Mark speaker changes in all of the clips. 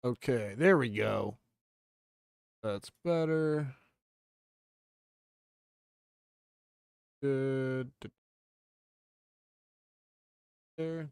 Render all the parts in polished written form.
Speaker 1: Okay, there we go. That's better. Good. There.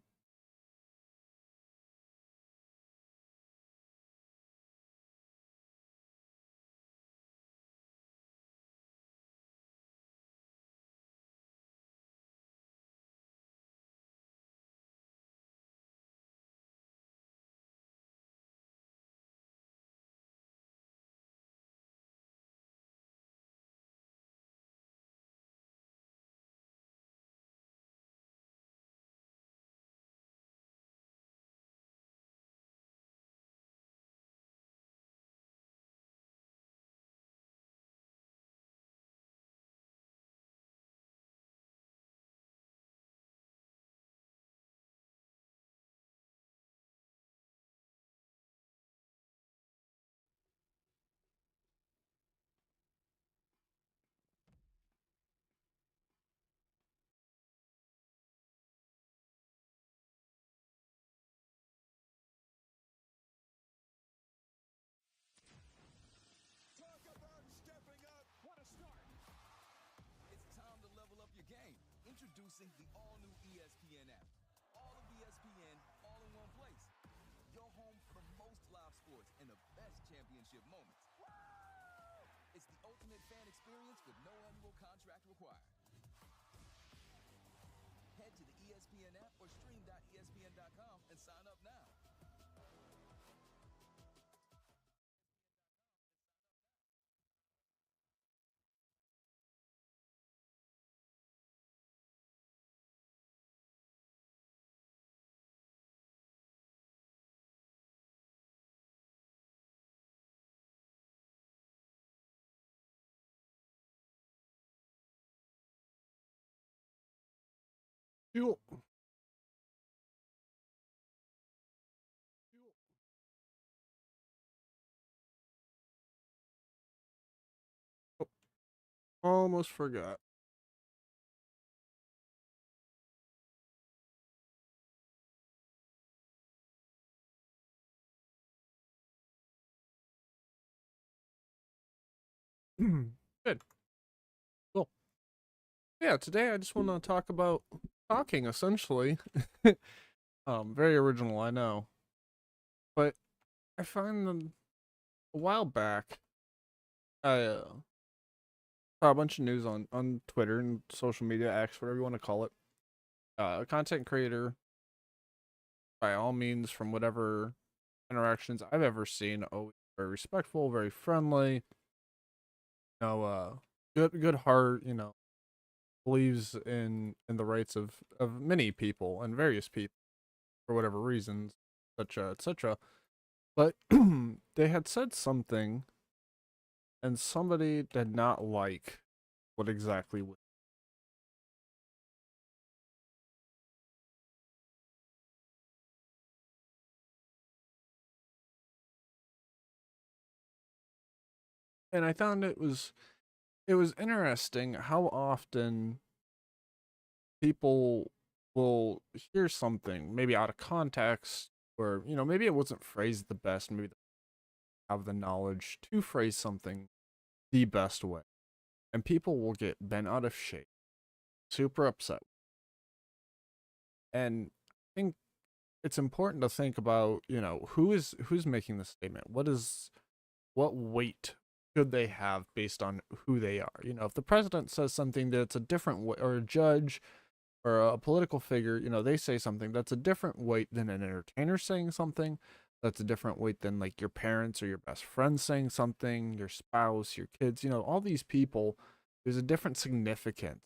Speaker 2: Talk about stepping up. What a start. It's time to level up your game. Introducing the all-new ESPN app. All of ESPN, all in one place. Your home for the most live sports and the best championship moments. It's the ultimate fan experience with no annual contract required. Head to the ESPN app or stream.espn.com and sign up now.
Speaker 1: Fuel. Oh, almost forgot. Good. Cool. Yeah, today I just want to talk about talking essentially. Very original, I know. But I find them a while back I saw a bunch of news on Twitter and social media, X, whatever you want to call it. A content creator, by all means, from whatever interactions I've ever seen, always very respectful, very friendly. Good heart. Believes in the rights of many people and various people for whatever reasons, etc., etc. But they had said something, and somebody did not like what exactly was. And I found it was interesting how often people will hear something maybe out of context, or maybe it wasn't phrased the best, maybe they have the knowledge to phrase something the best way, and people will get bent out of shape, super upset. And I think it's important to think about, who's making the statement. What weight should they have based on who they are? If the president says something that's a different way, or a judge or a political figure, they say something that's a different weight than an entertainer saying something. That's a different weight than like your parents or your best friend saying something, your spouse, your kids, all these people. There's a different significance,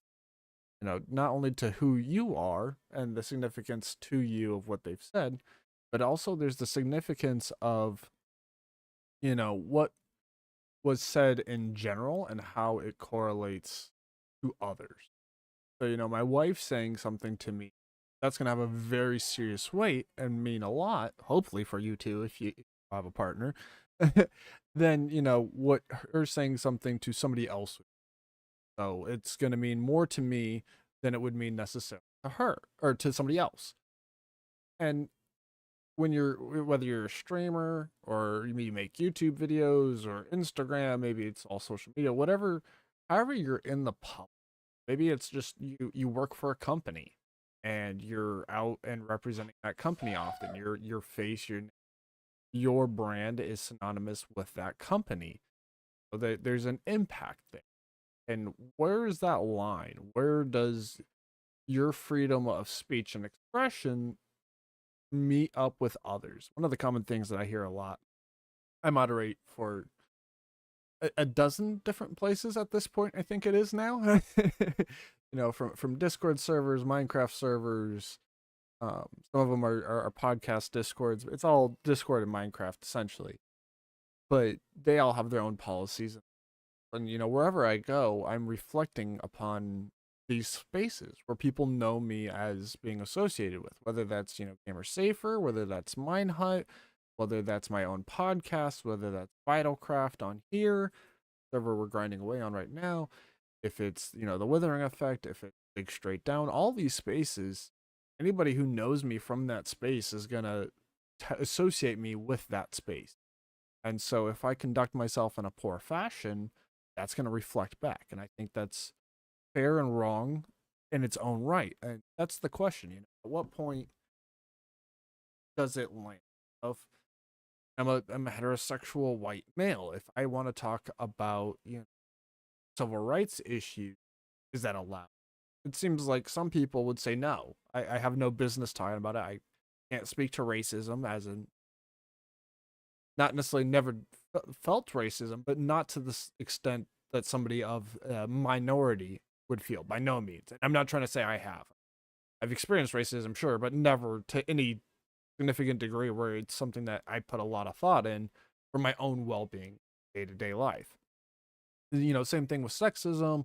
Speaker 1: not only to who you are and the significance to you of what they've said, but also there's the significance of, what was said in general and how it correlates to others. So, my wife saying something to me that's going to have a very serious weight and mean a lot, hopefully for you too, if you have a partner, then, what her saying something to somebody else. So it's going to mean more to me than it would mean necessarily to her or to somebody else. And when you're whether you're a streamer or you make YouTube videos or Instagram, maybe it's all social media, whatever, however you're in the public. Maybe it's just you work for a company and you're out and representing that company often. Your face, your brand is synonymous with that company. So there's an impact there. And where is that line? Where does your freedom of speech and expression meet up with others? One of the common things that I hear a lot. I moderate for a dozen different places at this point. I think it is now. From Discord servers, Minecraft servers. Some of them are podcast discords. It's all Discord and Minecraft essentially, but they all have their own policies. And wherever I go, I'm reflecting upon these spaces where people know me as being associated with, whether that's Gamer Safer, whether that's Mine Hut, whether that's my own podcast, whether that's VitalCraft on here, whatever we're grinding away on right now, if it's the Withering Effect, if it's Dig Straight Down, all these spaces, anybody who knows me from that space is gonna associate me with that space. And so if I conduct myself in a poor fashion, that's going to reflect back. And I think that's fair and wrong in its own right. And that's the question, at what point does it land? If I'm a heterosexual white male, if I want to talk about, civil rights issues, is that allowed? It seems like some people would say no. I have no business talking about it. I can't speak to racism as in not necessarily never felt racism, but not to the extent that somebody of a minority would feel. By no means. I'm not trying to say I have. I've experienced racism, sure, but never to any significant degree where it's something that I put a lot of thought in for my own well-being, day-to-day life. Same thing with sexism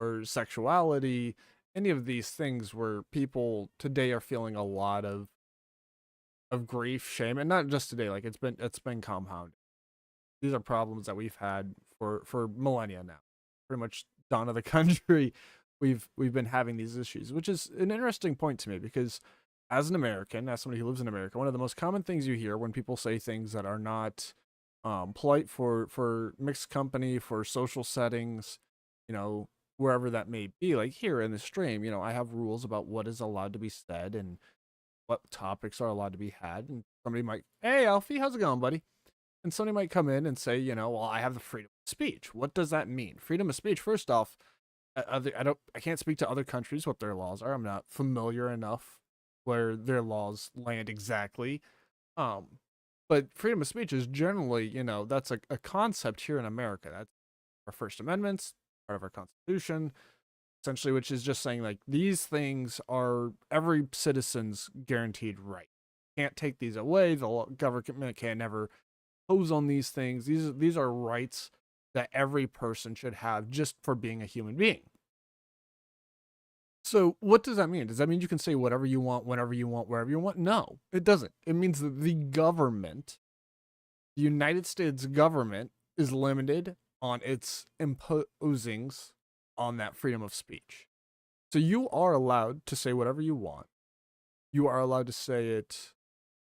Speaker 1: or sexuality, any of these things where people today are feeling a lot of grief, shame, and not just today. Like it's been compounded. These are problems that we've had for millennia now. Pretty much dawn of the country, we've been having these issues, which is an interesting point to me because as an American, as somebody who lives in America, one of the most common things you hear when people say things that are not polite for mixed company, for social settings, wherever that may be. Like here in the stream, I have rules about what is allowed to be said and what topics are allowed to be had. And somebody might, hey, Alfie, how's it going, buddy? And somebody might come in and say, well, I have the freedom of speech. What does that mean? Freedom of speech, first off, I can't speak to other countries what their laws are. I'm not familiar enough where their laws land exactly. But freedom of speech is generally, that's a concept here in America. That's our First Amendments, part of our Constitution, essentially, which is just saying like these things are every citizen's guaranteed right. Can't take these away. The government can never impose on these things. These are rights that every person should have just for being a human being. So what does that mean? Does that mean you can say whatever you want, whenever you want, wherever you want? No, it doesn't. It means that the government, the United States government, is limited on its imposings on that freedom of speech. So you are allowed to say whatever you want. You are allowed to say it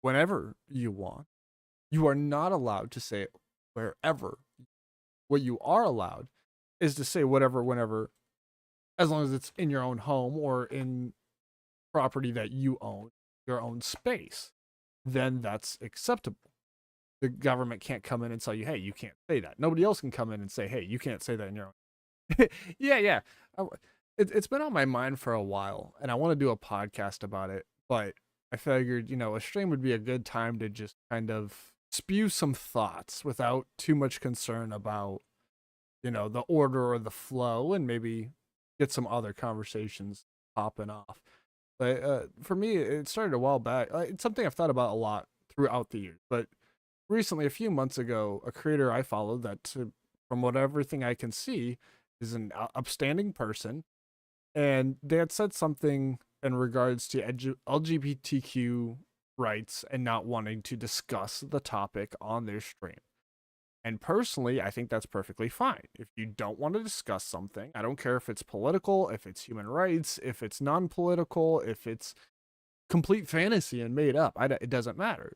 Speaker 1: whenever you want. You are not allowed to say it wherever. What you are allowed is to say whatever, whenever, as long as it's in your own home or in property that you own, your own space. Then that's acceptable. The government can't come in and tell you, hey, you can't say that. Nobody else can come in and say, hey, you can't say that in your own. Yeah. It's been on my mind for a while, and I want to do a podcast about it, but I figured, a stream would be a good time to just kind of spew some thoughts without too much concern about, the order or the flow, and maybe get some other conversations popping off. But for me, it started a while back. It's something I've thought about a lot throughout the years, but recently, a few months ago, a creator I followed that, from what everything I can see, is an upstanding person, and they had said something in regards to LGBTQ rights and not wanting to discuss the topic on their stream. And personally, I think that's perfectly fine. If you don't want to discuss something, I don't care if it's political, if it's human rights, if it's non political, if it's complete fantasy and made up. It doesn't matter.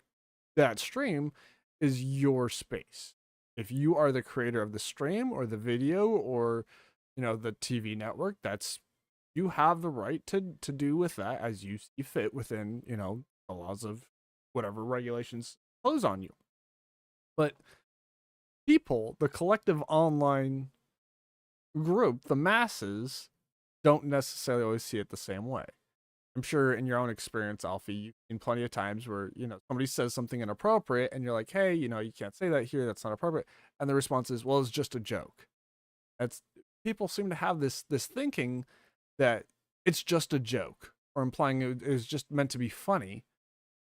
Speaker 1: That stream is your space. If you are the creator of the stream or the video or the TV network, that's you have the right to do with that as you see fit within the laws of whatever regulations impose on you. But people, the collective online group, the masses, don't necessarily always see it the same way. I'm sure in your own experience, Alfie, you've seen plenty of times where, somebody says something inappropriate and you're like, hey, you can't say that here. That's not appropriate. And the response is, well, it's just a joke. That's people seem to have this thinking that it's just a joke or implying it is just meant to be funny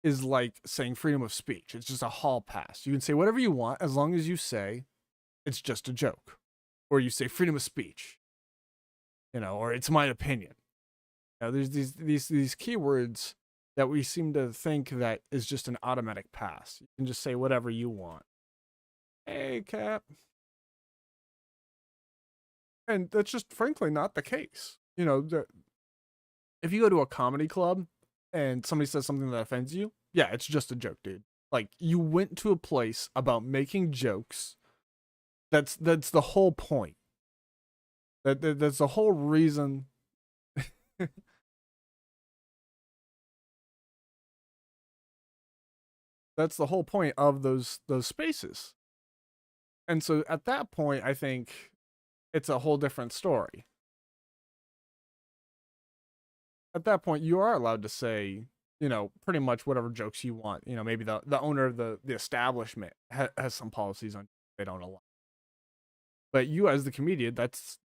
Speaker 1: is like saying freedom of speech. It's just a hall pass. You can say whatever you want as long as you say it's just a joke, or you say freedom of speech, or it's my opinion. There's these keywords that we seem to think that is just an automatic pass. You can just say whatever you want. Hey, Cap. And that's just frankly not the case. If you go to a comedy club and somebody says something that offends you, yeah, it's just a joke, dude. Like, you went to a place about making jokes. That's the whole point. That's the whole reason. That's the whole point of those spaces. And so at that point, I think it's a whole different story. At that point, you are allowed to say, pretty much whatever jokes you want. Maybe the owner of the establishment has some policies on they don't allow. But you, as the comedian, that's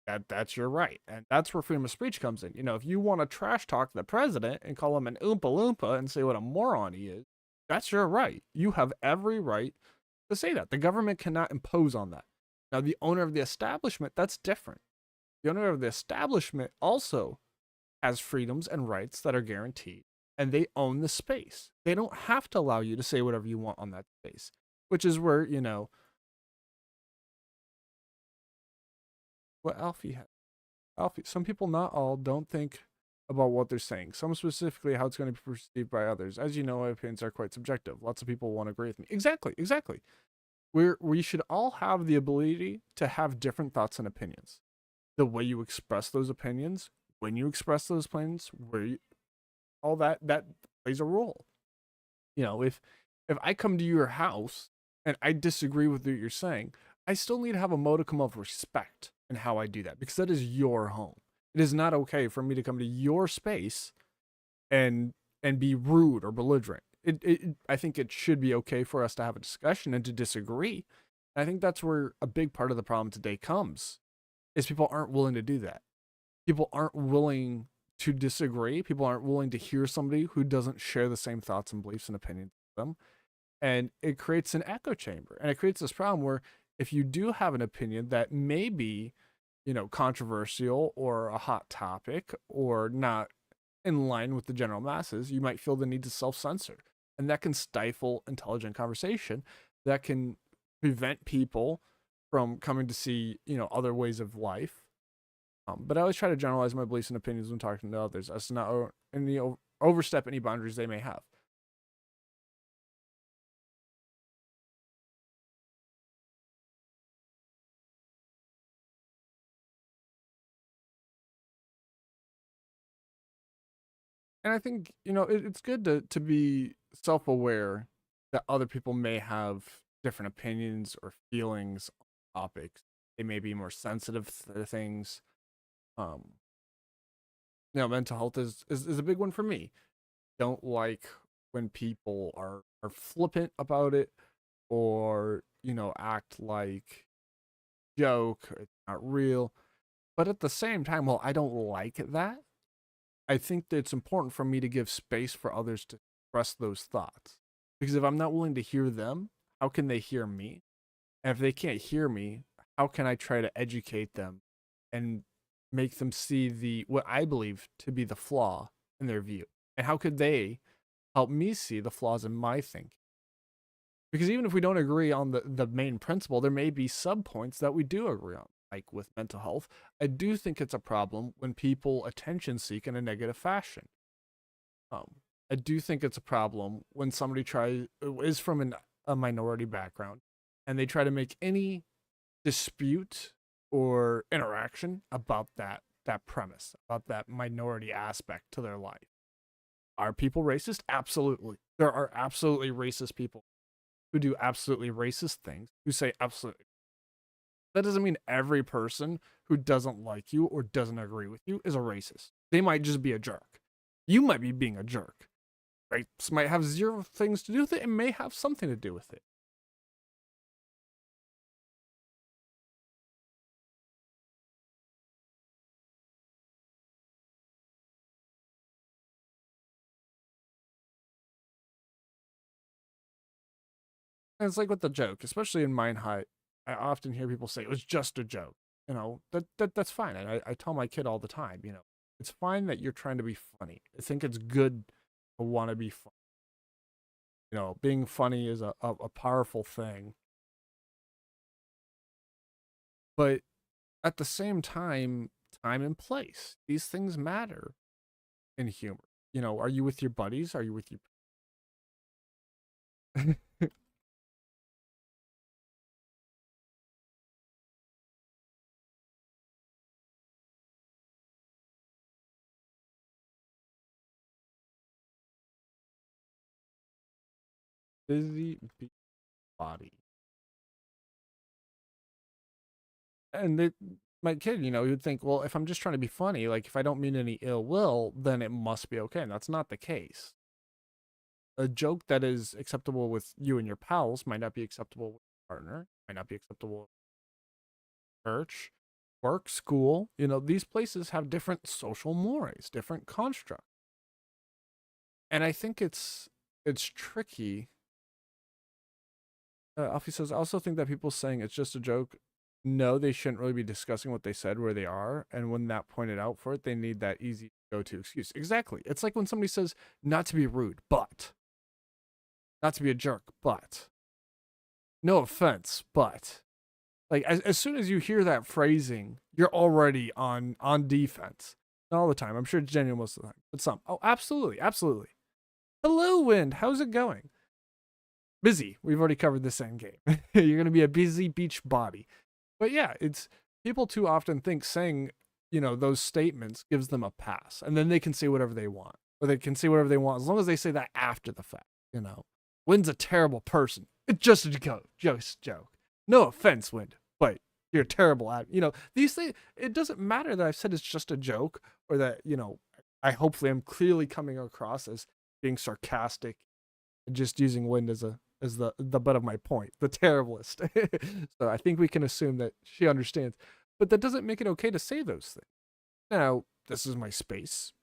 Speaker 1: your right, and that's where freedom of speech comes in. If you want to trash talk the president and call him an oompa loompa and say what a moron he is, that's your right. You have every right to say that. The government cannot impose on that. Now, the owner of the establishment, that's different. The owner of the establishment also has freedoms and rights that are guaranteed, and they own the space. They don't have to allow you to say whatever you want on that space, which is where, what Alfie had. Alfie, some people, not all, don't think about what they're saying. Some specifically how it's going to be perceived by others. As you know, my opinions are quite subjective. Lots of people won't agree with me. Exactly. We should all have the ability to have different thoughts and opinions. The way you express those opinions, when you express those opinions, all that plays a role. If I come to your house and I disagree with what you're saying, I still need to have a modicum of respect in how I do that, because that is your home. It is not okay for me to come to your space and be rude or belligerent. I think it should be okay for us to have a discussion and to disagree. And I think that's where a big part of the problem today comes, is people aren't willing to do that. People aren't willing to disagree. People aren't willing to hear somebody who doesn't share the same thoughts and beliefs and opinions with them. And it creates an echo chamber. And it creates this problem where if you do have an opinion that may be, controversial or a hot topic or not in line with the general masses, you might feel the need to self-censor. And that can stifle intelligent conversation. That can prevent people from coming to see, other ways of life. But I always try to generalize my beliefs and opinions when talking to others, as to not overstep any boundaries they may have. And I think, it's good to be self-aware that other people may have different opinions or feelings on topics. They may be more sensitive to things. Um, mental health is a big one for me. Don't like when people are flippant about it, or act like joke, it's not real. But at the same time, while I don't like that, I think that it's important for me to give space for others to express those thoughts. Because if I'm not willing to hear them, how can they hear me? And if they can't hear me, how can I try to educate them and make them see what I believe to be the flaw in their view? And how could they help me see the flaws in my thinking? Because even if we don't agree on the main principle, there may be sub points that we do agree on. Like with mental health, I do think it's a problem when people attention seek in a negative fashion. I do think it's a problem when somebody is from a minority background and they try to make any dispute or interaction about that premise, about that minority aspect to their life. Are people racist? Absolutely. There are absolutely racist people who do absolutely racist things, who say absolutely. That doesn't mean every person who doesn't like you or doesn't agree with you is a racist. They might just be a jerk. You might be being a jerk. Race might have zero things to do with it. It may have something to do with it. And it's like with the joke, especially in Mine High, I often hear people say it was just a joke. That's fine. And I tell my kid all the time, it's fine that you're trying to be funny. I think it's good to want to be funny. Being funny is a powerful thing. But at the same time and place, these things matter in humor. Are you with your buddies? Are you with your busy body? And my kid, he would think, well, if I'm just trying to be funny, like if I don't mean any ill will, then it must be okay. And that's not the case. A joke that is acceptable with you and your pals might not be acceptable with your partner, might not be acceptable with church, work, school. These places have different social mores, different constructs. And I think it's tricky. Alfie says, I also think that people saying it's just a joke, no, they shouldn't really be discussing what they said where they are. And when that pointed out for it, they need that easy go to excuse. Exactly. It's like when somebody says, not to be rude, but, not to be a jerk, but, no offense, but. Like, as soon as you hear that phrasing, you're already on defense. Not all the time. I'm sure it's genuine most of the time. But some. Oh, absolutely. Absolutely. Hello, Wind. How's it going? Busy. We've already covered this end game. You're going to be a busy beach body. But yeah, it's people too often think saying, those statements gives them a pass. And then they can say whatever they want. Or they can say whatever they want as long as they say that after the fact. Wynn's a terrible person. It's just a joke. Just a joke. No offense, Wynn, but you're terrible at these things. It doesn't matter that I've said it's just a joke or that, I hopefully am clearly coming across as being sarcastic and just using Wynn as the butt of my point, the terriblest. So I think we can assume that she understands. But that doesn't make it okay to say those things. Now, this is my space.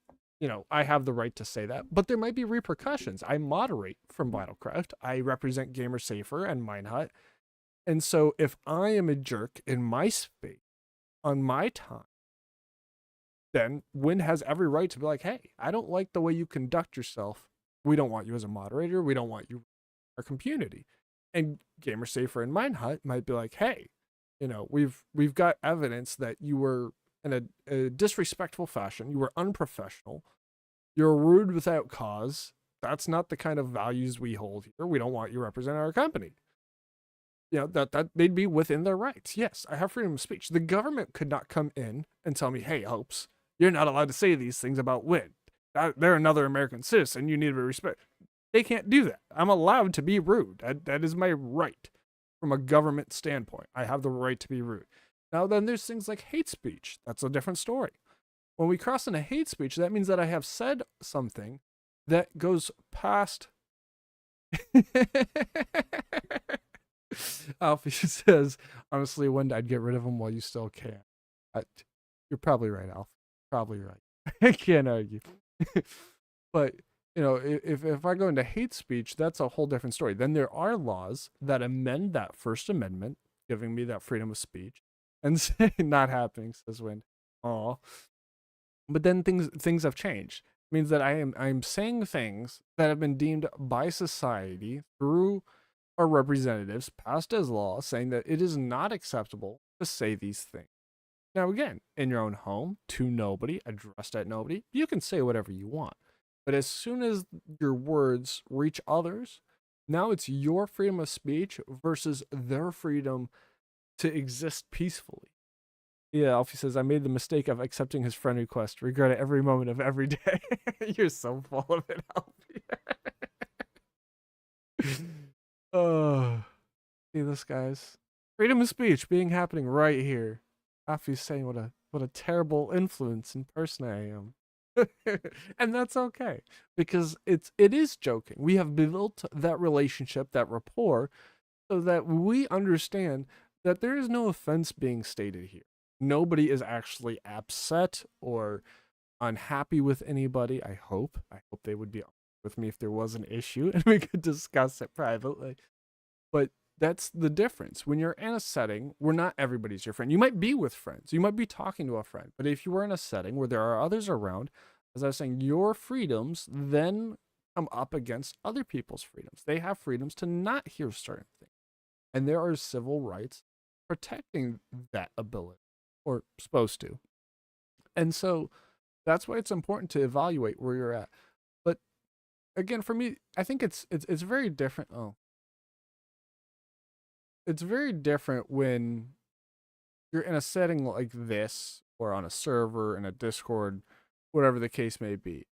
Speaker 1: I have the right to say that, but there might be repercussions. I moderate from VitalCraft. I represent Gamer Safer and Minehut. And so if I am a jerk in my space on my time, then Win has every right to be like, hey, I don't like the way you conduct yourself. We don't want you as a moderator. We don't want you in our community. And Gamer Safer and Minehut might be like, hey, we've got evidence that you were in a disrespectful fashion. You were unprofessional. You're rude without cause. That's not the kind of values we hold here. We don't want you representing our company. That they'd be within their rights. Yes, I have freedom of speech. The government could not come in and tell me, hey, Hopes, you're not allowed to say these things about Win. They're another American citizen. You need to be respected. They can't do that. I'm allowed to be rude. That is my right from a government standpoint. I have the right to be rude. Now, then there's things like hate speech. That's a different story. When we cross into hate speech, that means that I have said something that goes past. Alfie says, honestly, when I'd get rid of him while you still can. You're probably right, Alfie. Probably right. I can't argue. But, if I go into hate speech, that's a whole different story. Then there are laws that amend that First Amendment, giving me that freedom of speech, and say, not happening, says Wind. Aw. But then things have changed. It means that I'm saying things that have been deemed by society through our representatives passed as law saying that it is not acceptable to say these things. Now, again, in your own home, to nobody, addressed at nobody, you can say whatever you want. But as soon as your words reach others, now it's your freedom of speech versus their freedom to exist peacefully. Yeah, Alfie says, I made the mistake of accepting his friend request. Regret it every moment of every day. You're so full of it, Alfie. Oh, see this, guys. Freedom of speech being happening right here. Alfie's saying what a terrible influence and person I am. And that's okay because it is joking. We have built that relationship, that rapport, so that we understand that there is no offense being stated here. Nobody is actually upset or unhappy with anybody. I hope. I hope they would be with me if there was an issue and we could discuss it privately. But that's the difference. When you're in a setting where not everybody's your friend, you might be with friends, you might be talking to a friend, but if you were in a setting where there are others around, as I was saying, your freedoms then come up against other people's freedoms. They have freedoms to not hear certain things. And there are civil rights protecting that ability, or supposed to. And so that's why it's important to evaluate where you're at. But again, for me, I think it's very different. Oh, it's very different when you're in a setting like this or on a server in a Discord, whatever the case may be.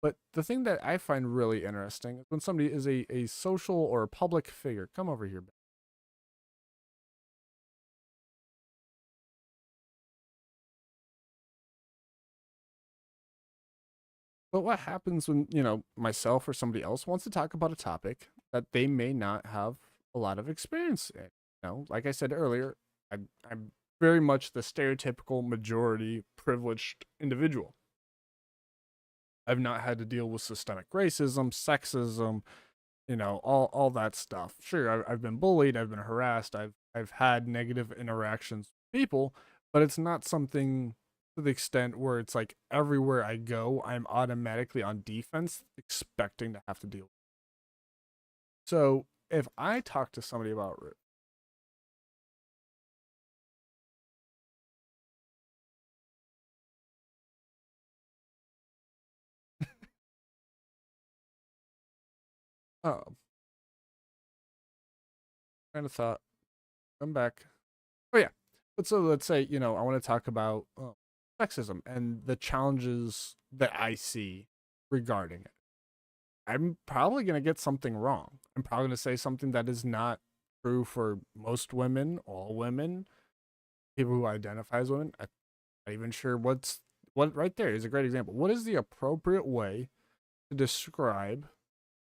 Speaker 1: But the thing that I find really interesting is when somebody is a social or a public figure. Come over here. But what happens when, myself or somebody else wants to talk about a topic that they may not have a lot of experience in? Like I said earlier, I'm very much the stereotypical majority privileged individual. I've not had to deal with systemic racism, sexism, all that stuff. Sure, I've been bullied, I've been harassed, I've had negative interactions with people, but it's not something to the extent where it's like everywhere I go, I'm automatically on defense, expecting to have to deal with it. So if I talk to somebody about oh, kind of thought, I'm back. Oh yeah, but so let's say I want to talk about sexism and the challenges that I see regarding it. I'm probably going to get something wrong. I'm probably going to say something that is not true for most women, all women, people who identify as women. I'm not even sure what right there is a great example. What is the appropriate way to describe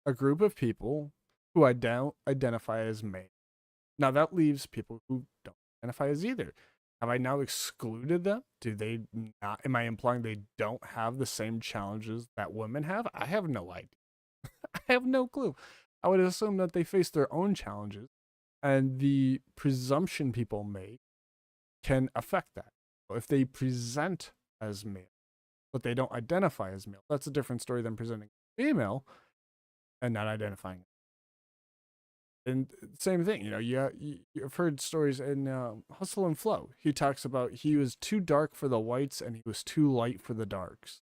Speaker 1: a group of people who identify as male? Now that leaves people who don't identify as either. Have I now excluded them? Do they not? Am I implying they don't have the same challenges that women have? I have no idea. I have no clue. I would assume that they face their own challenges, and the presumption people make can affect that. If they present as male, but they don't identify as male, that's a different story than presenting female and not identifying. And same thing, you've heard stories in Hustle and Flow. He talks about he was too dark for the whites and he was too light for the darks,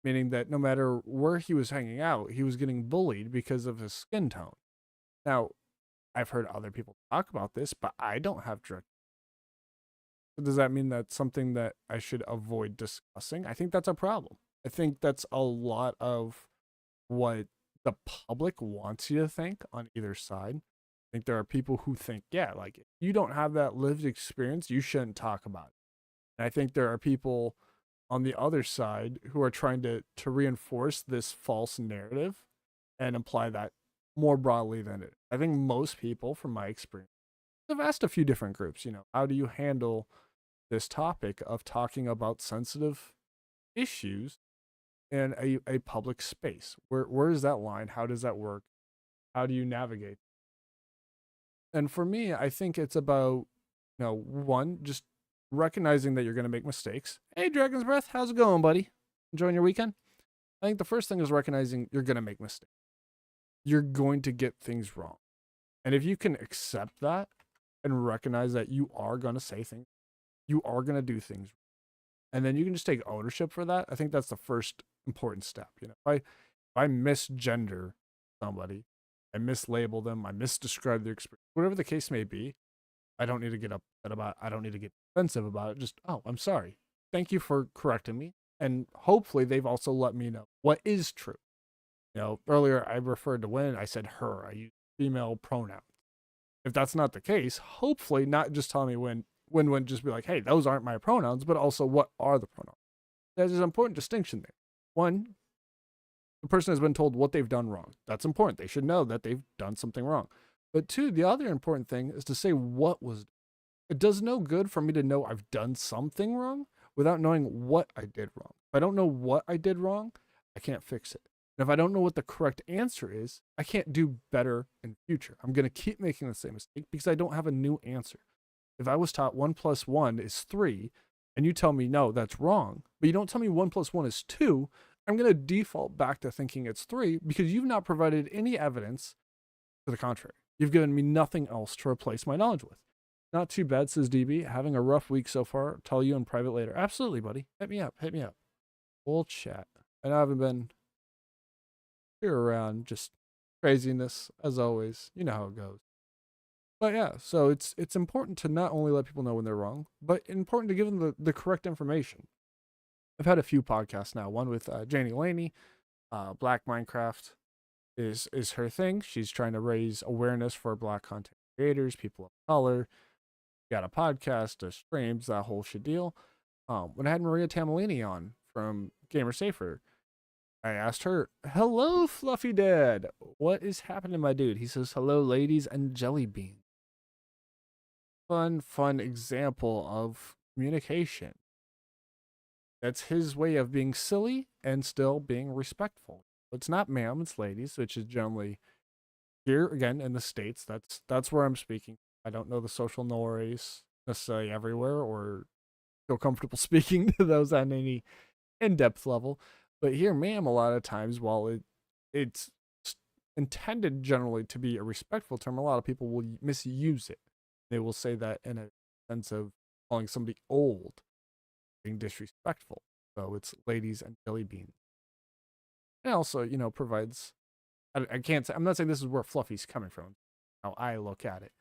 Speaker 1: meaning that no matter where he was hanging out, he was getting bullied because of his skin tone. Now, I've heard other people talk about this, but I don't have direct. So does that mean that's something that I should avoid discussing? I think that's a problem. I think that's a lot of what the public wants you to think on either side. I think there are people who think, yeah, like if you don't have that lived experience, you shouldn't talk about it. And I think there are people on the other side who are trying to reinforce this false narrative and apply that more broadly than it. I think most people, from my experience, have asked a few different groups, how do you handle this topic of talking about sensitive issues in a public space? Where is that line? How does that work? How do you navigate? And for me, I think it's about, one, just recognizing that you're going to make mistakes. Hey, Dragon's Breath, how's it going, buddy? Enjoying your weekend? I think the first thing is recognizing you're going to make mistakes. You're going to get things wrong. And if you can accept that and recognize that you are going to say things, you are going to do things, and then you can just take ownership for that, I think that's the first important step. If I misgender somebody, I mislabel them, I misdescribe their experience, whatever the case may be, I don't need to get upset about it. I don't need to get defensive about it. Just, oh, I'm sorry. Thank you for correcting me. And hopefully they've also let me know what is true. Earlier I referred to when I said her. I used female pronouns. If that's not the case, hopefully not just tell me when just be like, hey, those aren't my pronouns, but also what are the pronouns? There's an important distinction there. One, the person has been told what they've done wrong. That's important. They should know that they've done something wrong. But two, the other important thing is to say what was. It does no good for me to know I've done something wrong without knowing what I did wrong. If I don't know what I did wrong, I can't fix it. And if I don't know what the correct answer is, I can't do better in future. I'm going to keep making the same mistake because I don't have a new answer. If I was taught 1 plus 1 is 3, and you tell me, no, that's wrong, but you don't tell me 1 plus 1 is 2, I'm going to default back to thinking it's 3 because you've not provided any evidence to the contrary. You've given me nothing else to replace my knowledge with. Not too bad, says DB. Having a rough week so far. Tell you in private later. Absolutely, buddy. Hit me up. Hit me up. We'll chat. And I haven't been here around, just craziness as always. You know how it goes. But yeah, so it's important to not only let people know when they're wrong, but important to give them the correct information. I've had a few podcasts now. One with Janie Laney, Black Minecraft is her thing. She's trying to raise awareness for Black content creators, people of color. Got a podcast, streams, that whole shit deal. When I had Maria Tamolini on from Gamer Safer, I asked her, hello, Fluffy Dad. What is happening, my dude? He says, hello, ladies and jelly beans. Fun example of communication. That's his way of being silly and still being respectful. It's not ma'am, it's ladies, which is generally here again in the States. That's where I'm speaking. I don't know the social mores necessarily everywhere or feel comfortable speaking to those on any in-depth level. But here, ma'am, a lot of times, while it's intended generally to be a respectful term, a lot of people will misuse it. They will say that in a sense of calling somebody old, being disrespectful. So it's ladies and jelly beans. And also, provides, I can't say, I'm not saying this is where Fluffy's coming from, how I look at it.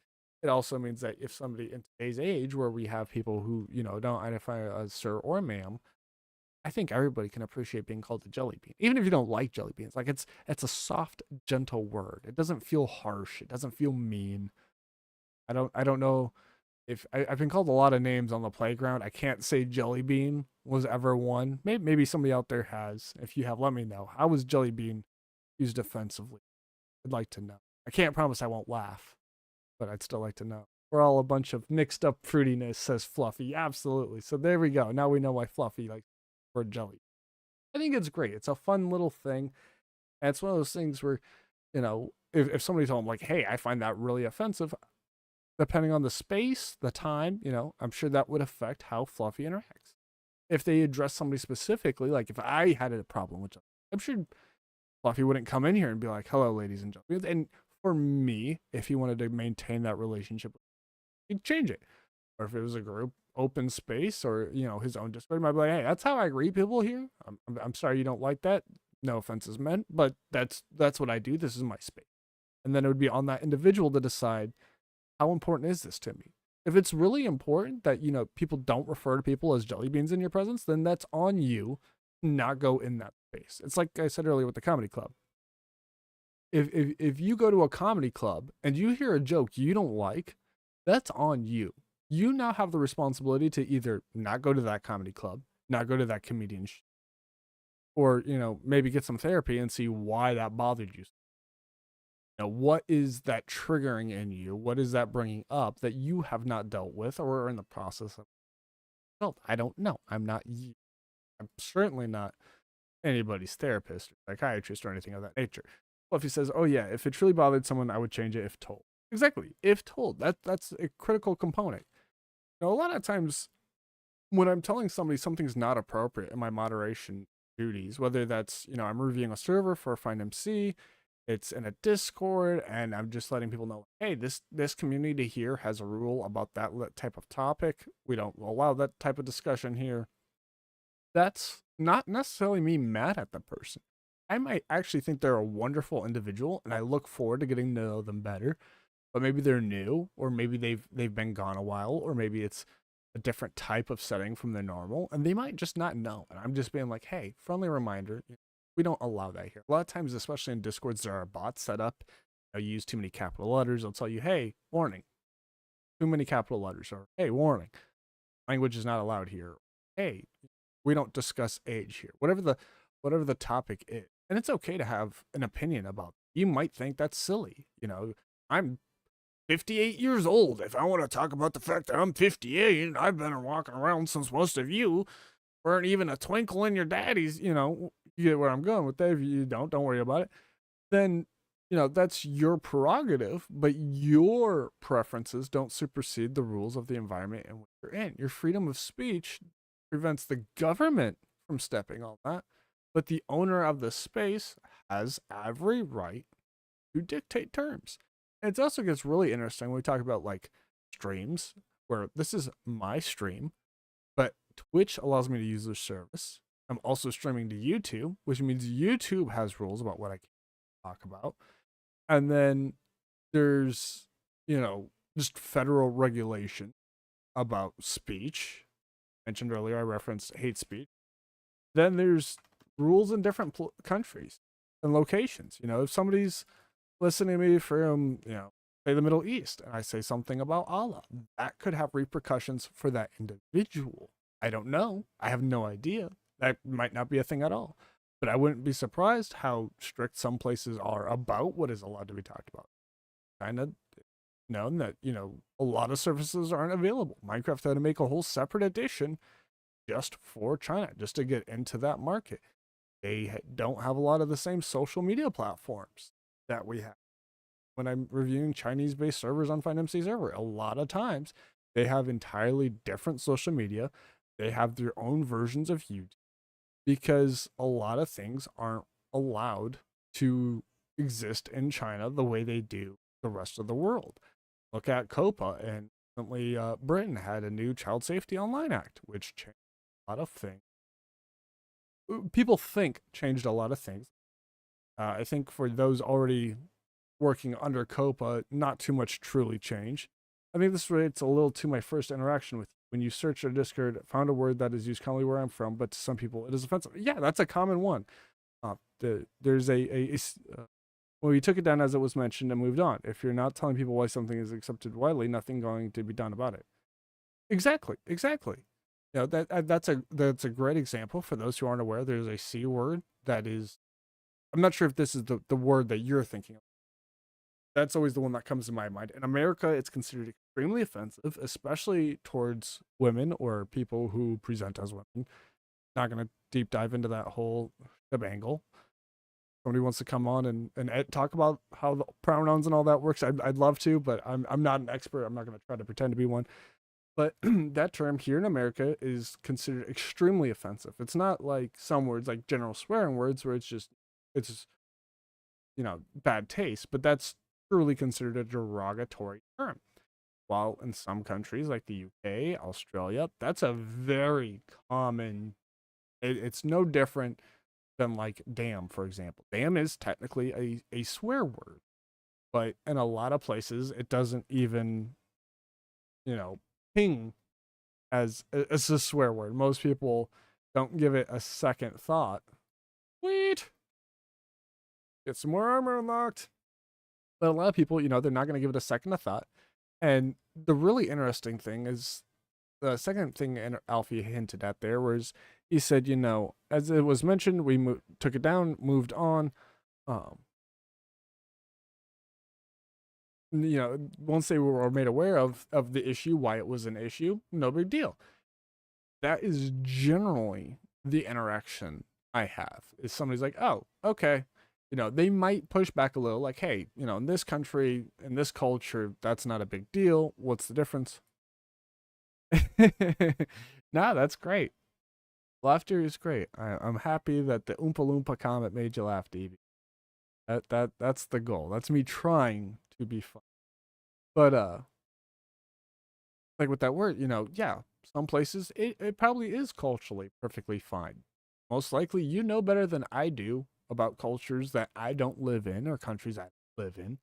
Speaker 1: It also means that if somebody in today's age where we have people who, don't identify as sir or ma'am, I think everybody can appreciate being called a jelly bean. Even if you don't like jelly beans. Like it's a soft, gentle word. It doesn't feel harsh. It doesn't feel mean. I don't know if I've been called a lot of names on the playground. I can't say jelly bean was ever one. Maybe somebody out there has. If you have, let me know. How was jelly bean used offensively? I'd like to know. I can't promise I won't laugh, but I'd still like to know. We're all a bunch of mixed up fruitiness, says Fluffy. Absolutely. So there we go. Now we know why Fluffy likes for jelly. I think it's great. It's a fun little thing. And it's one of those things where, if somebody told them like, hey, I find that really offensive, depending on the space, the time, I'm sure that would affect how Fluffy interacts. If they address somebody specifically, like if I had a problem with, I'm sure Fluffy wouldn't come in here and be like, hello, ladies and gentlemen. And for me, if he wanted to maintain that relationship, he'd change it. Or if it was a group open space or, his own Discord, might be like, hey, that's how I greet people here. I'm sorry you don't like that. No offense is meant, but that's what I do. This is my space. And then it would be on that individual to decide, how important is this to me? If it's really important that, people don't refer to people as jelly beans in your presence, then that's on you to not go in that space. It's like I said earlier with the comedy club. If you go to a comedy club and you hear a joke you don't like, that's on you. You now have the responsibility to either not go to that comedy club, not go to that comedian, or, maybe get some therapy and see why that bothered you. What is that triggering in you? What is that bringing up that you have not dealt with or are in the process of? Well, I don't know. I'm certainly not anybody's therapist or psychiatrist or anything of that nature. Well, if he says, oh yeah, if it truly bothered someone, I would change it if told. Exactly. If told. That's a critical component. A lot of times when I'm telling somebody something's not appropriate in my moderation duties, whether that's, I'm reviewing a server for a FindMC, it's in a Discord, and I'm just letting people know, hey, this community here has a rule about that type of topic. We don't allow that type of discussion here. That's not necessarily me mad at the person. I might actually think they're a wonderful individual, and I look forward to getting to know them better. But maybe they're new, or maybe they've been gone a while, or maybe it's a different type of setting from the normal, and they might just not know. And I'm just being like, hey, friendly reminder, we don't allow that here. A lot of times, especially in Discords, there are bots set up. You use too many capital letters, they'll tell you, hey, warning, too many capital letters, or hey, warning, language is not allowed here. Hey, we don't discuss age here. Whatever the topic is. And it's okay to have an opinion about it. You might think that's silly. I'm 58 years old. If I want to talk about the fact that I'm 58 and I've been walking around since most of you weren't even a twinkle in your daddy's, you get where I'm going with that. If you don't worry about it. Then, that's your prerogative, but your preferences don't supersede the rules of the environment in which you're in. Your freedom of speech prevents the government from stepping on that, but the owner of the space has every right to dictate terms. And it also gets really interesting when we talk about like streams, where this is my stream, but Twitch allows me to use their service. I'm also streaming to YouTube, which means YouTube has rules about what I can talk about. And then there's, just federal regulation about speech. Mentioned earlier, I referenced hate speech. Then there's rules in different countries and locations. If somebody's listening to me from, say the Middle East, and I say something about Allah, that could have repercussions for that individual. I don't know. I have no idea. That might not be a thing at all. But I wouldn't be surprised how strict some places are about what is allowed to be talked about. China known that, a lot of services aren't available. Minecraft had to make a whole separate edition just for China, just to get into that market. They don't have a lot of the same social media platforms that we have. When I'm reviewing Chinese-based servers on FindMC server, a lot of times they have entirely different social media. They have their own versions of YouTube because a lot of things aren't allowed to exist in China the way they do the rest of the world. Look at COPA, and recently Britain had a new Child Safety Online Act, which changed a lot of things. People think changed a lot of things. I think for those already working under COPA, not too much truly changed. I think this relates a little to my first interaction with you. When you search our Discord, found a word that is used commonly where I'm from, but to some people it is offensive. Yeah, that's a common one. There's well, we took it down as it was mentioned and moved on. If you're not telling people why something is accepted widely, nothing going to be done about it. Exactly. That's a great example for those who aren't aware. There's a C word that is. I'm not sure if this is the word that you're thinking of. That's always the one that comes to my mind. In America, it's considered extremely offensive, especially towards women or people who present as women. Not going to deep dive into that whole angle. Somebody wants to come on and talk about how the pronouns and all that works, I'd love to, but I'm not an expert. I'm not going to try to pretend to be one. But that term here in America is considered extremely offensive. It's not like some words like general swearing words where it's bad taste, but that's truly considered a derogatory term. While in some countries like the UK, Australia, that's a very common, it's no different than like damn, for example. Damn is technically a swear word, but in a lot of places it doesn't even, ping as a swear word. Most people don't give it a second thought. Sweet. Get some more armor unlocked. But a lot of people, they're not going to give it a second of thought. And the really interesting thing is the second thing Alfie hinted at there was he said, as it was mentioned, we took it down, moved on. Once they were made aware of the issue, why it was an issue, no big deal. That is generally the interaction I have. Is somebody's like, oh, okay. They might push back a little, like, hey, in this country, in this culture, that's not a big deal. What's the difference? Nah, that's great. Laughter is great. I'm happy that the Oompa Loompa comment made you laugh, DB. That's the goal. That's me trying to be fun. But like with that word, yeah, some places it probably is culturally perfectly fine. Most likely, better than I do about cultures that I don't live in or countries I live in,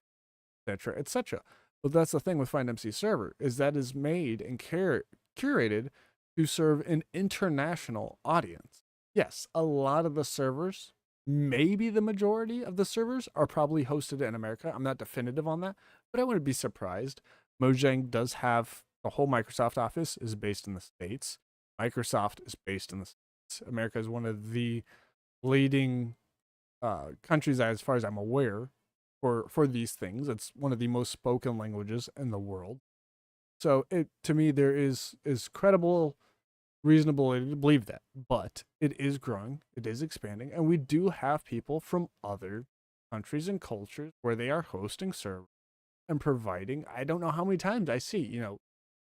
Speaker 1: etc., etc. But that's the thing with FindMC server is that is made and curated to serve an international audience. Yes, a lot of the servers, maybe the majority of the servers, are probably hosted in America. I'm not definitive on that, but I wouldn't be surprised. Mojang does have the whole Microsoft office is based in the States. Microsoft is based in the States. America is one of the leading countries, as far as I'm aware, for these things. It's one of the most spoken languages in the world. So it to me there is credible reasonability to believe that. But it is growing, it is expanding, and we do have people from other countries and cultures where they are hosting servers and providing. I don't know how many times I see,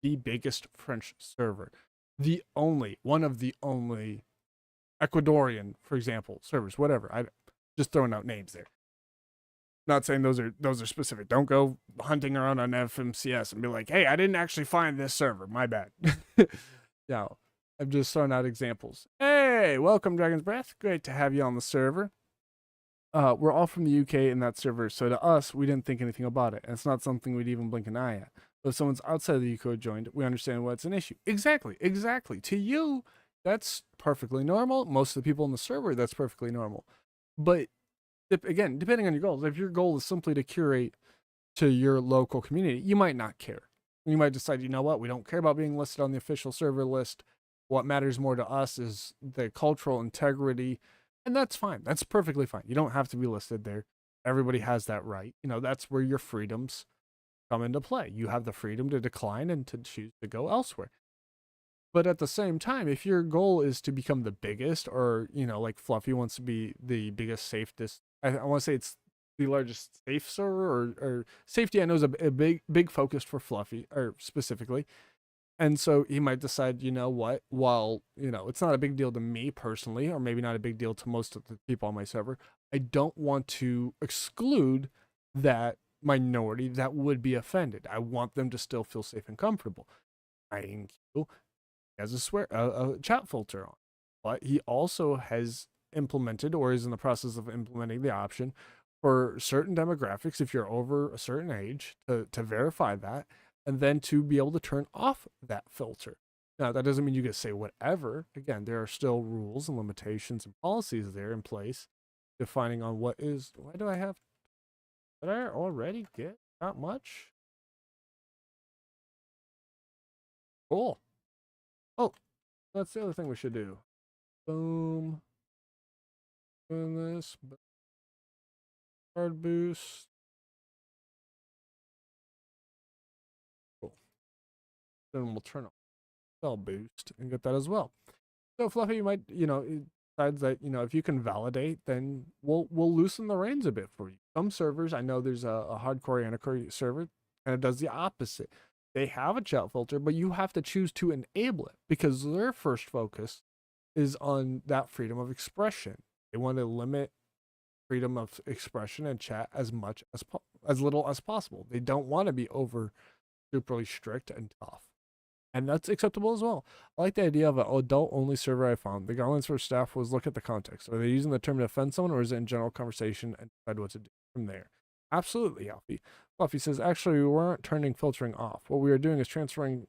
Speaker 1: the biggest French server, the only one of the only Ecuadorian, for example, servers, whatever. I just throwing out names there. Not saying those are specific. Don't go hunting around on FMCS and be like, "Hey, I didn't actually find this server. My bad." Yeah, I'm just throwing out examples. Hey, welcome, Dragon's Breath. Great to have you on the server. We're all from the UK in that server, so to us, we didn't think anything about it. And it's not something we'd even blink an eye at. But if someone's outside of the UK joined, we understand what's an issue. Exactly, exactly. To you, that's perfectly normal. Most of the people in the server, that's perfectly normal. But again, depending on your goals, if your goal is simply to curate to your local community, you might not care. You might decide, you know what, we don't care about being listed on the official server list. What matters more to us is the cultural integrity. And that's fine. That's perfectly fine. You don't have to be listed there. Everybody has that right. That's where your freedoms come into play. You have the freedom to decline and to choose to go elsewhere. But at the same time, if your goal is to become the biggest, or, like Fluffy wants to be the biggest, safest, I want to say it's the largest safe server, or safety, I know is a big focus for Fluffy, or specifically. And so he might decide, you know what, while, it's not a big deal to me personally, or maybe not a big deal to most of the people on my server, I don't want to exclude that minority that would be offended. I want them to still feel safe and comfortable. I has a chat filter on, but he also has implemented, or is in the process of implementing, the option for certain demographics, if you're over a certain age, to verify that, and then to be able to turn off that filter. Now, that doesn't mean you can say whatever. Again, there are still rules and limitations and policies there in place defining on what is. Why do I have? Did I already get that much? Cool. Oh, that's the other thing we should do. Boom. Doing this. Card boost. Cool. Then we'll turn on spell boost and get that as well. So Fluffy, you might, it decides that, if you can validate, then we'll loosen the reins a bit for you. Some servers, I know there's a hardcore Anarchy server, and it does the opposite. They have a chat filter, but you have to choose to enable it because their first focus is on that freedom of expression. They want to limit freedom of expression and chat as much as little as possible. They don't want to be over superly strict and tough. And that's acceptable as well. I like the idea of an adult only server I found. The guidelines for staff was look at the context. Are they using the term to offend someone, or is it in general conversation, and decide what to do from there? Absolutely, Alfie. Alfie says, actually, we weren't turning filtering off. What we are doing is transferring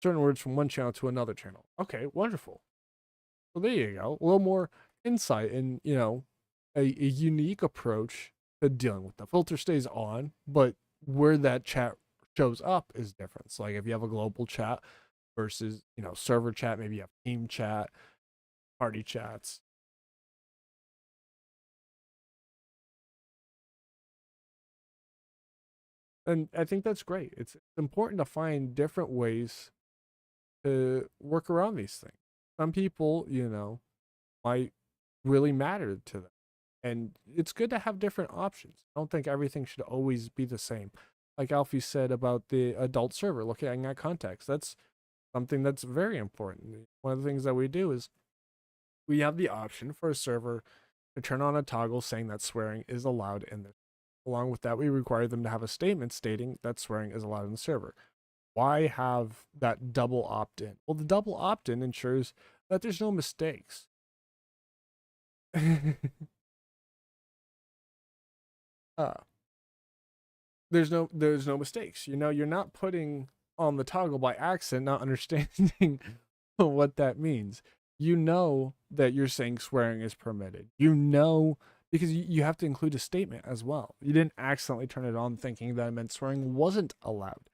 Speaker 1: certain words from one channel to another channel. Okay, wonderful. So there you go. A little more insight and, a unique approach to dealing with the filter stays on, but where that chat shows up is different. So like if you have a global chat versus, server chat, maybe you have team chat, party chats. And I think that's great. It's important to find different ways to work around these things. Some people, might really matter to them. And it's good to have different options. I don't think everything should always be the same. Like Alfie said about the adult server, looking at context. That's something that's very important. One of the things that we do is we have the option for a server to turn on a toggle saying that swearing is allowed in this. Along with that, we require them to have a statement stating that swearing is allowed in the server. Why have that double opt-in? Well, the double opt-in ensures that there's no mistakes. uh there's no mistakes. You know, you're not putting on the toggle by accident, not understanding what that means. You know that you're saying swearing is permitted. You know, because you have to include a statement as well. You didn't accidentally turn it on thinking that it meant swearing wasn't allowed.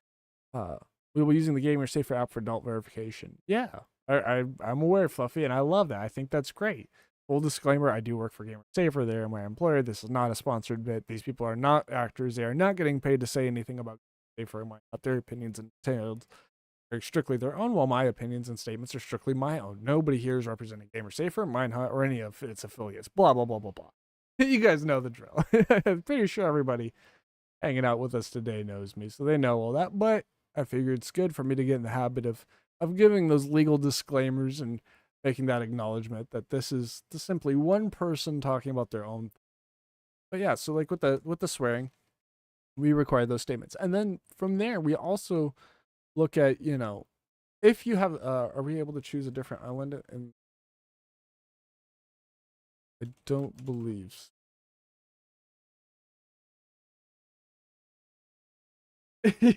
Speaker 1: Uh, we were using the Gamer Safer app for adult verification. Yeah, I'm aware, Fluffy, and I love that. I think that's great. Full disclaimer: I do work for Gamer Safer. They're my employer. This is not a sponsored bit. These people are not actors. They are not getting paid to say anything about Safer. Not their opinions entailed. They're strictly their own, while my opinions and statements are strictly my own. Nobody here is representing Gamer Safer, Minehut, or any of its affiliates. Blah blah blah blah blah. You guys know the drill. I'm pretty sure everybody hanging out with us today knows me, so they know all that. But I figured it's good for me to get in the habit of giving those legal disclaimers and making that acknowledgement that this is simply one person talking about their own. But yeah, so like with the swearing, we require those statements, and then from there we also look at, you know, if you have are we able to choose a different island? And I don't believe so.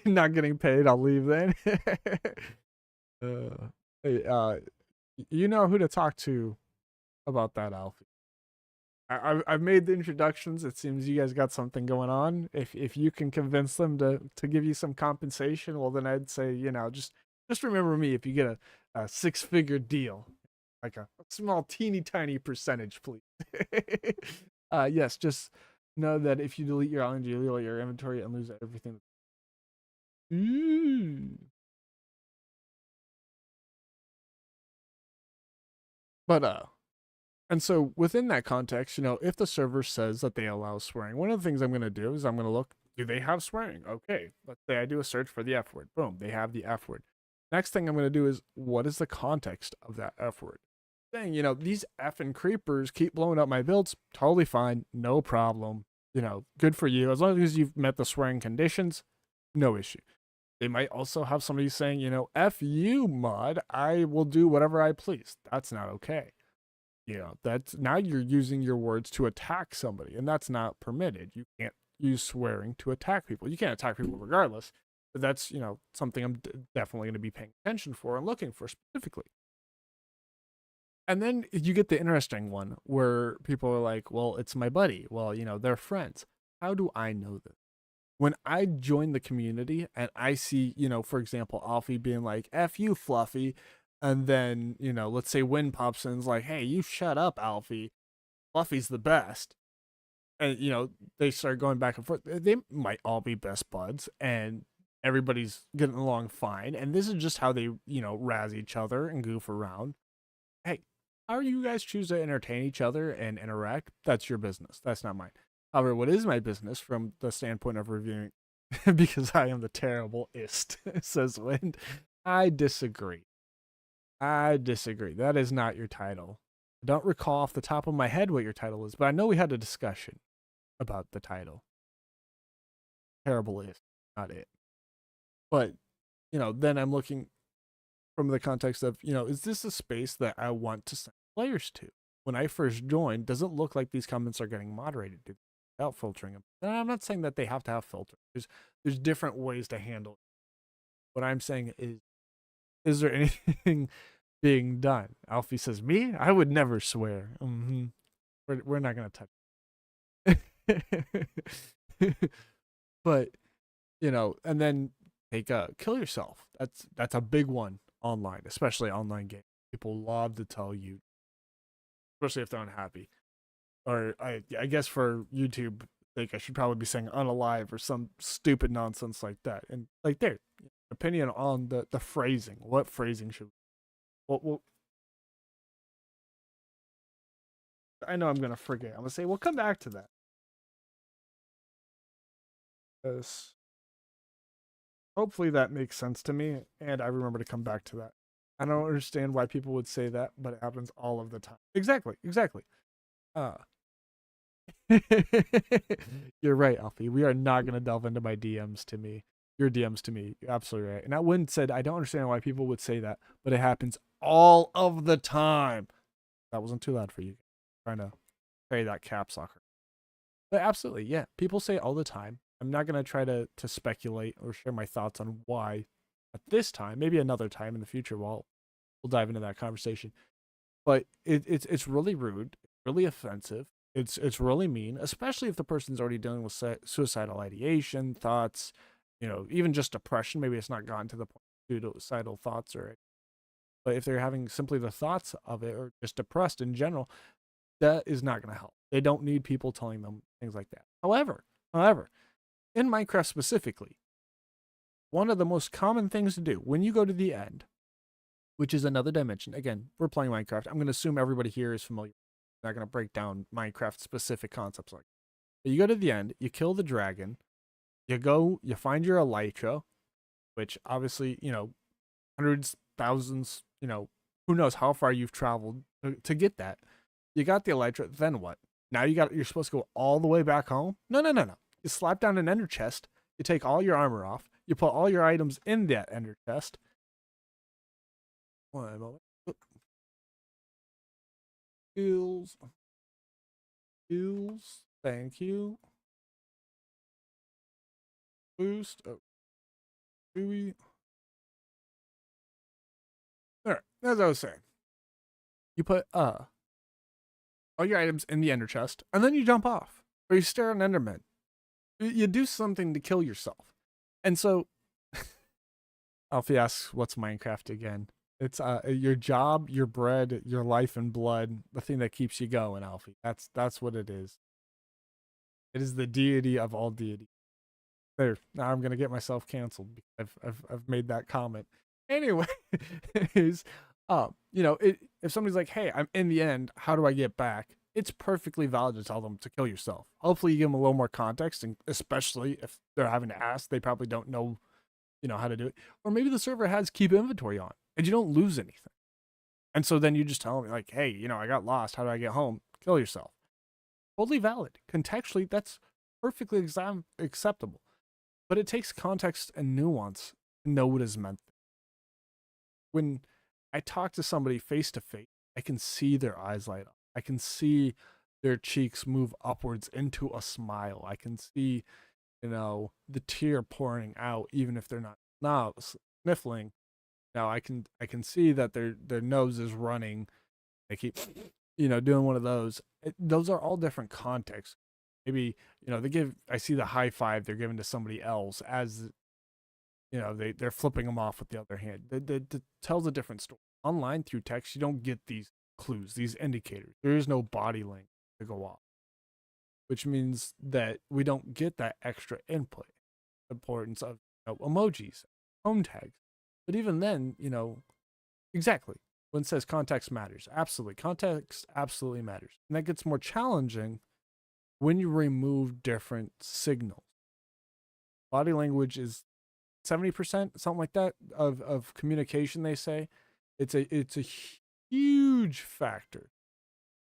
Speaker 1: Not getting paid, I'll leave then. Hey, you know who to talk to about that, Alfie. I've made the introductions. It seems you guys got something going on. If you can convince them to give you some compensation, well then I'd say, you know, just remember me if you get a 6-figure deal, like a small teeny tiny percentage, please. Yes, just know that if you delete your island, you delete your inventory and lose everything. Ooh. But and so within that context, you know, if the server says that they allow swearing, one of the things I'm going to do is I'm going to look, do they have swearing? Okay. Let's say I do a search for the F word. Boom, they have the F word. Next thing I'm going to do is, what is the context of that F word? Saying, you know, these effing creepers keep blowing up my builds, totally fine, no problem. You know, good for you. As long as you've met the swearing conditions, no issue. They might also have somebody saying, you know, F you, mod, I will do whatever I please. That's not okay. You know, that's now you're using your words to attack somebody, and that's not permitted. You can't use swearing to attack people. You can't attack people regardless, but that's, you know, something I'm definitely going to be paying attention for and looking for specifically. And then you get the interesting one where people are like, well, it's my buddy. Well, you know, they're friends. How do I know this? When I join the community and I see, you know, for example, Alfie being like, F you, Fluffy. And then, you know, let's say Win pops in and is like, hey, you shut up, Alfie. Fluffy's the best. And, you know, they start going back and forth. They might all be best buds and everybody's getting along fine. And this is just how they, you know, razz each other and goof around. Hey, how you guys choose to entertain each other and interact? That's your business. That's not mine. However, what is my business from the standpoint of reviewing, because I am the terrible ist, says Wind, I disagree. I disagree. That is not your title. I don't recall off the top of my head what your title is, but I know we had a discussion about the title. Terrible ist, not it. But, you know, then I'm looking from the context of, you know, is this a space that I want to send players to? When I first joined, does it look like these comments are getting moderated without filtering them? And I'm not saying that they have to have filters. There's different ways to handle it. What I'm saying is there anything being done? Alfie says, me? I would never swear. Mm-hmm. We're not going to touch But, you know, and then take a kill yourself. That's a big one online, especially online games. People love to tell you, especially if they're unhappy. Or I guess for YouTube sake, I should probably be saying unalive or some stupid nonsense like that. And like there, opinion on the phrasing. What phrasing should well I know I'm gonna forget. I'm gonna say we'll come back to that. Because hopefully that makes sense to me and I remember to come back to that. I don't understand why people would say that, but it happens all of the time. Exactly, exactly. Uh You're right, Alfie. We are not going to delve into my DMs to me. Your DMs to me. You're absolutely right. And I wouldn't said I don't understand why people would say that, but it happens all of the time. That wasn't too loud for you. I'm trying to carry that caps locker. But absolutely, yeah. People say it all the time. I'm not gonna try to speculate or share my thoughts on why at this time. Maybe another time in the future. We'll dive into that conversation. But it's really rude, really offensive. It's really mean, especially if the person's already dealing with suicidal ideation, thoughts, even just depression. Maybe it's not gotten to the point of suicidal thoughts or, but if they're having simply the thoughts of it or just depressed in general, that is not going to help. They don't need people telling them things like that. However, in Minecraft specifically, one of the most common things to do when you go to the end, which is another dimension. Again, we're playing Minecraft. I'm going to assume everybody here is familiar. I'm not going to break down Minecraft specific concepts like that. But you go to the end, you kill the dragon, you find your elytra, which obviously, hundreds, thousands, who knows how far you've traveled to get that. You got the elytra, then what? Now you're supposed to go all the way back home? No, no, no, no. You slap down an ender chest, you take all your armor off, you put all your items in that ender chest. One moment. Heals. Heals. Thank you. Boost. Oh, do we? Alright, as I was saying. You put all your items in the ender chest, and then you jump off. Or you stare at an enderman. You do something to kill yourself. And so Alfie asks, what's Minecraft again? It's your job, your bread, your life and blood, the thing that keeps you going, Alfie. That's what it is. It is the deity of all deities. There, now I'm gonna get myself canceled because I've made that comment. Anyway, is if somebody's like, hey, I'm in the end, how do I get back? It's perfectly valid to tell them to kill yourself. Hopefully you give them a little more context, and especially if they're having to ask, they probably don't know, how to do it. Or maybe the server has keep inventory on and you don't lose anything. And so then you just tell them like, hey, I got lost. How do I get home? Kill yourself. Totally valid. Contextually, that's perfectly acceptable. But it takes context and nuance to know what is meant. When I talk to somebody face to face, I can see their eyes light up. I can see their cheeks move upwards into a smile. I can see, the tear pouring out, even if they're not sniffling. Now I can see that their nose is running. They keep, doing one of those. Those are all different contexts. Maybe I see the high five they're giving to somebody else as they're flipping them off with the other hand. That tells a different story. Online through text, you don't get these clues, these indicators. There is no body language to go off, which means that we don't get that extra input. Importance of emojis, home tags, but even then, exactly when it says context matters, absolutely, context absolutely matters, and that gets more challenging when you remove different signals. Body language is 70%, something like that, of communication. They say it's a huge factor,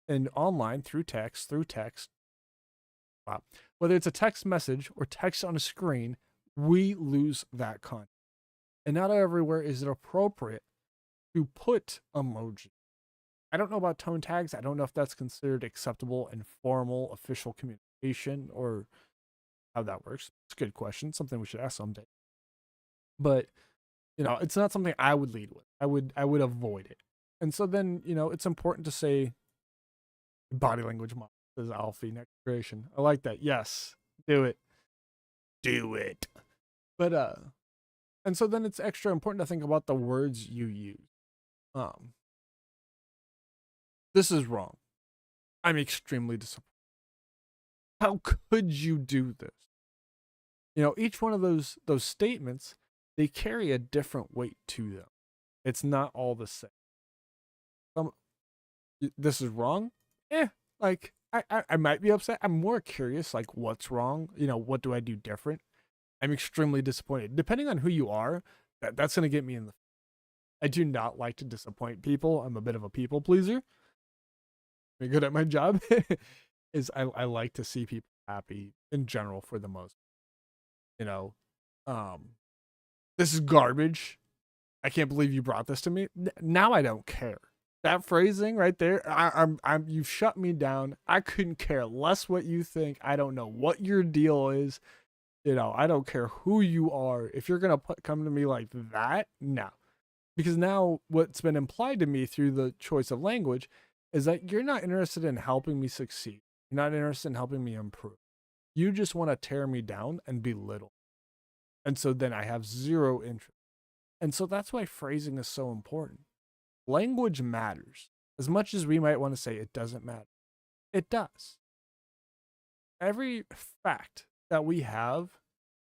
Speaker 1: and online through text. Wow. Whether it's a text message or text on a screen, we lose that content. And not everywhere is it appropriate to put emoji. I don't know about tone tags. I don't know if that's considered acceptable and formal official communication or how that works. It's a good question. Something we should ask someday. But it's not something I would lead with. I would avoid it. And so then, it's important to say body language model, says Alfie next creation. I like that. Yes. Do it. Do it. But and so then it's extra important to think about the words you use. This is wrong. I'm extremely disappointed. How could you do this? Each one of those statements, they carry a different weight to them. It's not all the same. This is wrong. Like I might be upset. I'm more curious, like what's wrong? What do I do different? I'm extremely disappointed. Depending on who you are, that's gonna get me in the. I do not like to disappoint people. I'm a bit of a people pleaser. I'm good at my job. I like to see people happy in general for the most. You know, this is garbage. I can't believe you brought this to me. Now I don't care. That phrasing right there, you've shut me down. I couldn't care less what you think. I don't know what your deal is. I don't care who you are. If you're gonna come to me like that, no. Because now what's been implied to me through the choice of language is that you're not interested in helping me succeed. You're not interested in helping me improve. You just want to tear me down and belittle. And so then I have zero interest. And so that's why phrasing is so important. Language matters. As much as we might want to say it doesn't matter, it does. Every fact that we have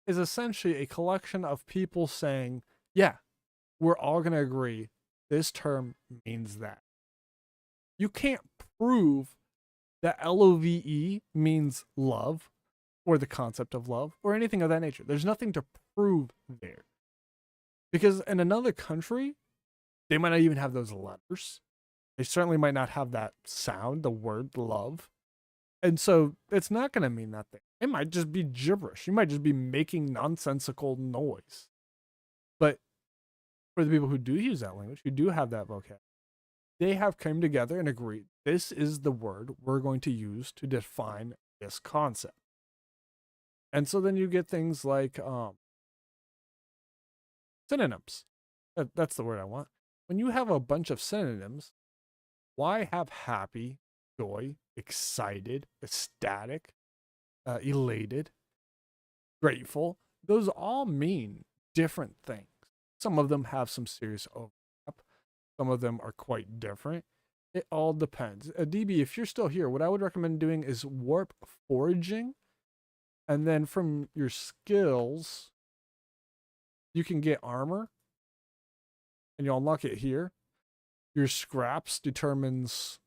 Speaker 1: is essentially a collection of people saying, yeah, we're all going to agree this term means that. You can't prove that LOVE means love or the concept of love or anything of that nature. There's nothing to prove there. Because in another country, they might not even have those letters. They certainly might not have that sound, the word love. And so it's not going to mean that thing. It might just be gibberish. You might just be making nonsensical noise. But for the people who do use that language, who do have that vocab, they have come together and agreed this is the word we're going to use to define this concept. And so then you get things like synonyms. That's the word I want. When you have a bunch of synonyms, why have happy, joy, excited, ecstatic, elated, grateful? Those all mean different things. Some of them have some serious overlap. Some of them are quite different. It all depends. DB, if you're still here, what I would recommend doing is warp foraging. And then from your skills, you can get armor. And you'll unlock it here. Your scraps determines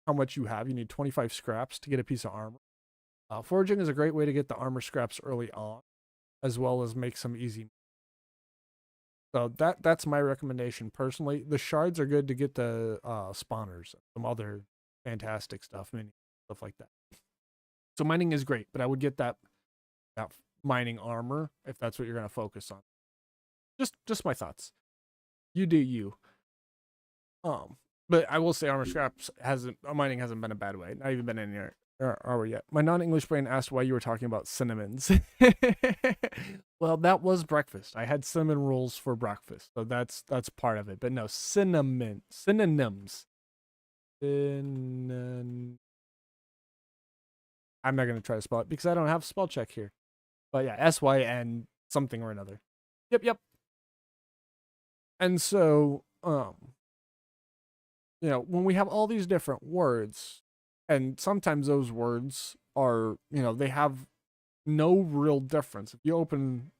Speaker 1: how much you have. You need 25 scraps to get a piece of armor. Foraging is a great way to get the armor scraps early on, as well as make some easy. So that's my recommendation personally. The shards are good to get the spawners, some other fantastic stuff, mini stuff like that. So mining is great, but I would get that mining armor if that's what you're going to focus on. Just my thoughts. You do you. But I will say armor scraps mining hasn't been a bad way. Not even been in here are we yet. My non-English brain asked why you were talking about cinnamons. Well, that was breakfast. I had cinnamon rolls for breakfast, so that's part of it. But no, synonyms. I'm not gonna try to spell it because I don't have spell check here. But yeah, SYN something or another. Yep. And so, when we have all these different words, and sometimes those words are, they have no real difference. If you open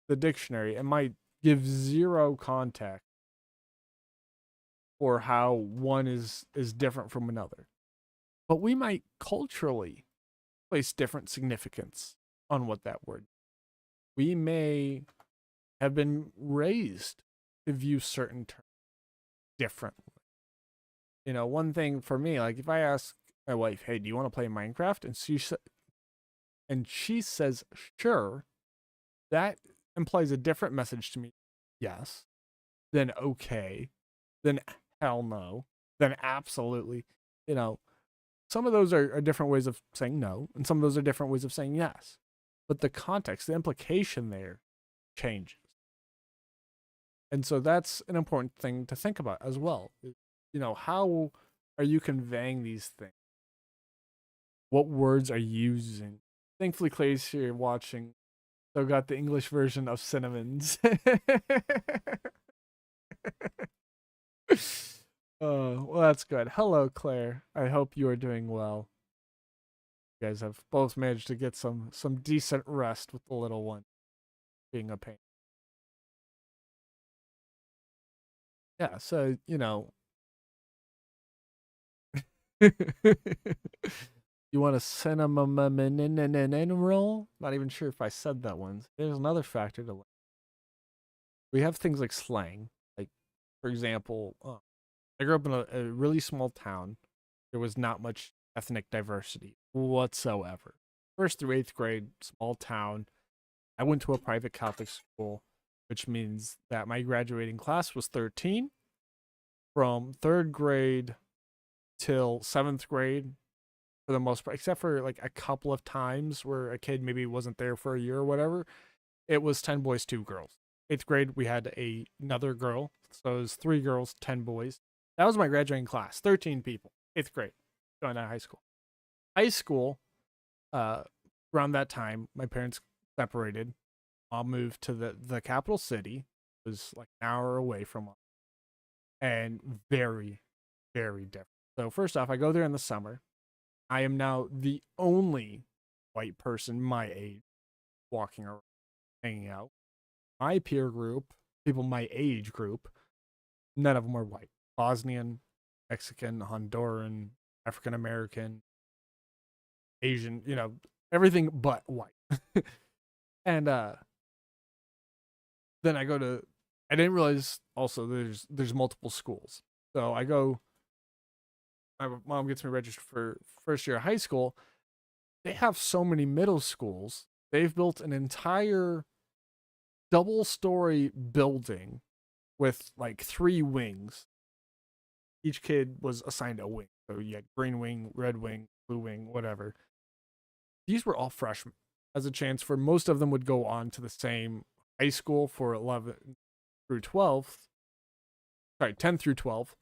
Speaker 1: the dictionary, it might give zero context for how one is different from another. But we might culturally place different significance on what that word is. We may have been raised to view certain terms differently. One thing for me, like if I ask my wife, "Hey, do you want to play Minecraft?" and she says, "Sure," that implies a different message to me. Yes. Then okay. Then hell no. Then absolutely. Some of those are different ways of saying no, and some of those are different ways of saying yes. But the context, the implication there changes. And so that's an important thing to think about as well. How are you conveying these things? What words are you using? Thankfully, Clay's here watching, so got the English version of cinnamons. Oh, well, that's good. Hello, Claire. I hope you are doing well. You guys have both managed to get some decent rest with the little one being a pain. Yeah, so you want a cinnamon roll? Not even sure if I said that one. There's another factor to learn. We have things like slang. Like, for example, I grew up in a really small town. There was not much ethnic diversity whatsoever. First through 8th grade, small town. I went to a private Catholic school, which means that my graduating class was 13. from third grade till seventh grade for the most part, except for like a couple of times where a kid maybe wasn't there for a year or whatever. It was 10 boys, 2 girls. Eighth grade, we had another girl. So it was 3 girls, 10 boys. That was my graduating class, 13 people. Eighth grade, going to high school. High school, uh, around that time, my parents separated. Mom moved to the capital city. It was like an hour away from us, and very, very different. So first off, I go there in the summer. I am now the only white person my age walking around, hanging out. My peer group, people my age group, none of them were white. Bosnian, Mexican, Honduran, African American, Asian, everything but white. And then I didn't realize also there's multiple schools. So I go, my mom gets me registered for first year of high school. They have so many middle schools. They've built an entire double story building with like 3 wings. Each kid was assigned a wing. So you had green wing, red wing, blue wing, whatever. These were all freshmen. As a chance for most of them would go on to the same high school for 11 through 12. Sorry, 10 through 12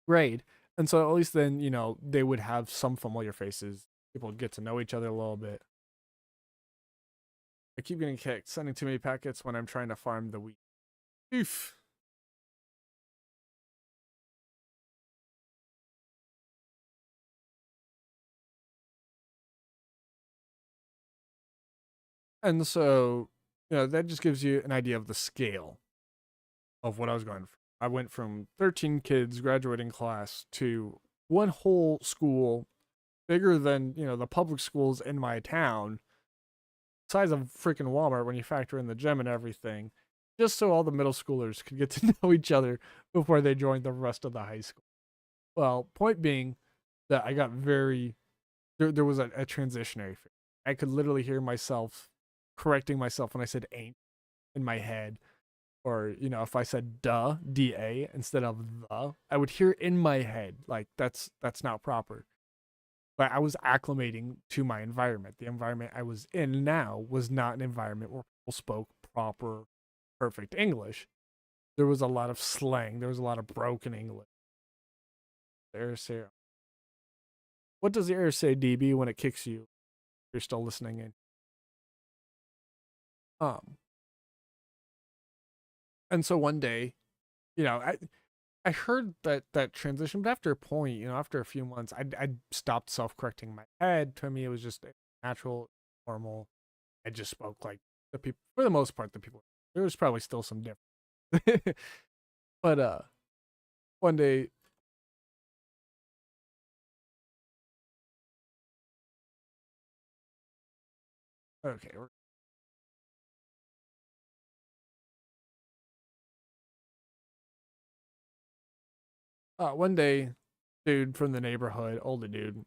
Speaker 1: grade. And so at least then, they would have some familiar faces. People would get to know each other a little bit. I keep getting kicked, sending too many packets when I'm trying to farm the wheat. Oof. And so, that just gives you an idea of the scale of what I was going for. I went from 13 kids graduating class to one whole school bigger than, the public schools in my town, size of freaking Walmart when you factor in the gym and everything, just so all the middle schoolers could get to know each other before they joined the rest of the high school. Well, point being that I got there was a transitionary phase. I could literally hear myself correcting myself when I said ain't in my head. Or, if I said duh, D-A, instead of the, I would hear in my head, like, that's not proper. But I was acclimating to my environment. The environment I was in now was not an environment where people spoke proper, perfect English. There was a lot of slang. There was a lot of broken English. What does the error say, DB, when it kicks you? You're still listening in. Um, and so one day, I heard that transition, but after a point, after a few months, I stopped self correcting my head. To me, it was just natural, normal. I just spoke like the people, for the most part, the people. There was probably still some difference, but one day, okay, one day, dude from the neighborhood, older dude,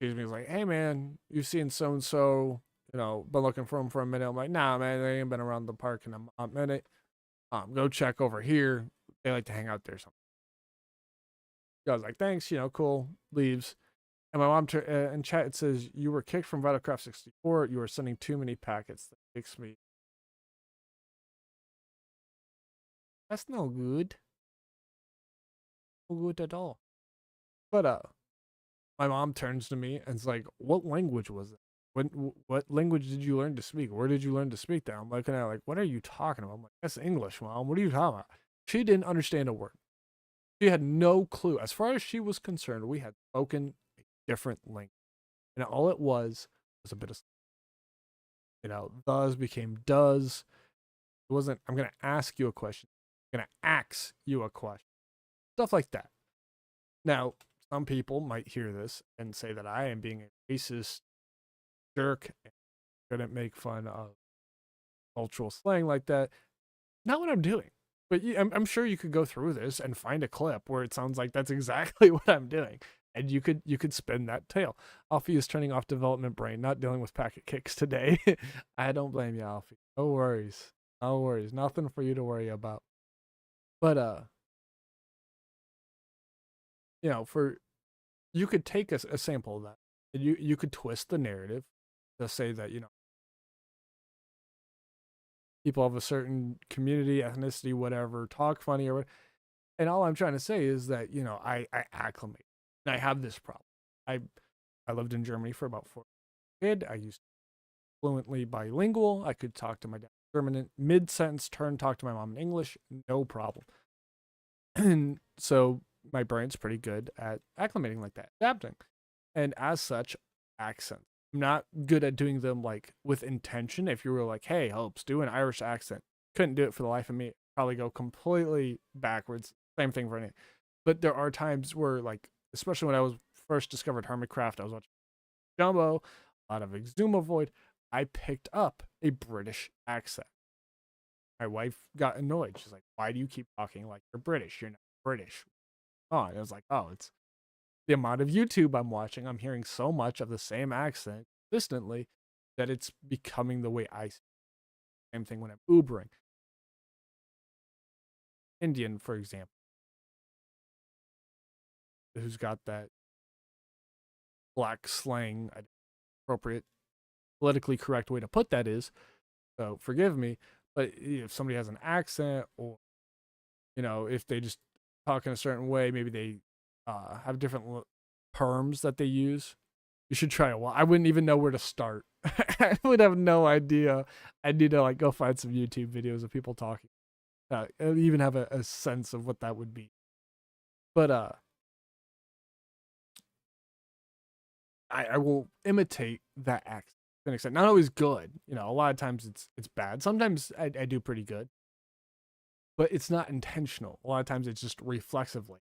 Speaker 1: excuse me, was like, "Hey man, you seen so and so? Been looking for him for a minute." I'm like, "Nah, man, they ain't been around the park in a minute. Go check over here. They like to hang out there." Something. I was like, "Thanks, cool." Leaves. And my mom in chat it says you were kicked from VitalCraft 64. You were sending too many packets. That makes me. That's no good. No good at all. But my mom turns to me and is like, "What language was it? What language did you learn to speak? Where did you learn to speak that?" I'm looking at her like, "What are you talking about?" I'm like, "That's English, mom. What are you talking about?" She didn't understand a word. She had no clue. As far as she was concerned, we had spoken a different language, and all it was a bit of, those became does. It wasn't, "I'm going to ask you a question. I'm going to ask you a question." Stuff like that. Now, some people might hear this and say that I am being a racist jerk and couldn't make fun of cultural slang like that. Not what I'm doing. But I'm sure you could go through this and find a clip where it sounds like that's exactly what I'm doing. And you could spin that tail. Alfie is turning off development brain, not dealing with packet kicks today. I don't blame you, Alfie. No worries. No worries. Nothing for you to worry about. But for you could take a sample of that, and you could twist the narrative to say that people of a certain community, ethnicity, whatever, talk funny or what. And all I'm trying to say is that I acclimate, and I have this problem. I I lived in Germany for about 4 years. I used fluently bilingual. I could talk to my dad in German mid sentence, turn talk to my mom in English, no problem. And so my brain's pretty good at acclimating like that, adapting. And as such, accents. I'm not good at doing them like with intention. If you were like, hey, Hopes, do an Irish accent, couldn't do it for the life of me. Probably go completely backwards. Same thing for any. But there are times where, like, especially when I was first discovered Hermitcraft, I was watching Jumbo, a lot of Exuma Void. I picked up a British accent. My wife got annoyed. She's like, why do you keep talking like you're British? You're not British. Oh, and I was like, oh, it's the amount of YouTube I'm watching. I'm hearing so much of the same accent consistently that it's becoming the way I speak. Same thing when I'm Ubering. Indian, for example, who's got that black slang, appropriate, politically correct way to put that is. So forgive me, but if somebody has an accent, or if they just talk in a certain way, maybe they have different terms that they use. You should try it. Well, I wouldn't even know where to start. I would have no idea. I need to like go find some YouTube videos of people talking. And even have a sense of what that would be. But I will imitate that accent to an extent. Not always good. A lot of times it's bad. Sometimes I do pretty good, but it's not intentional. A lot of times it's just reflexively.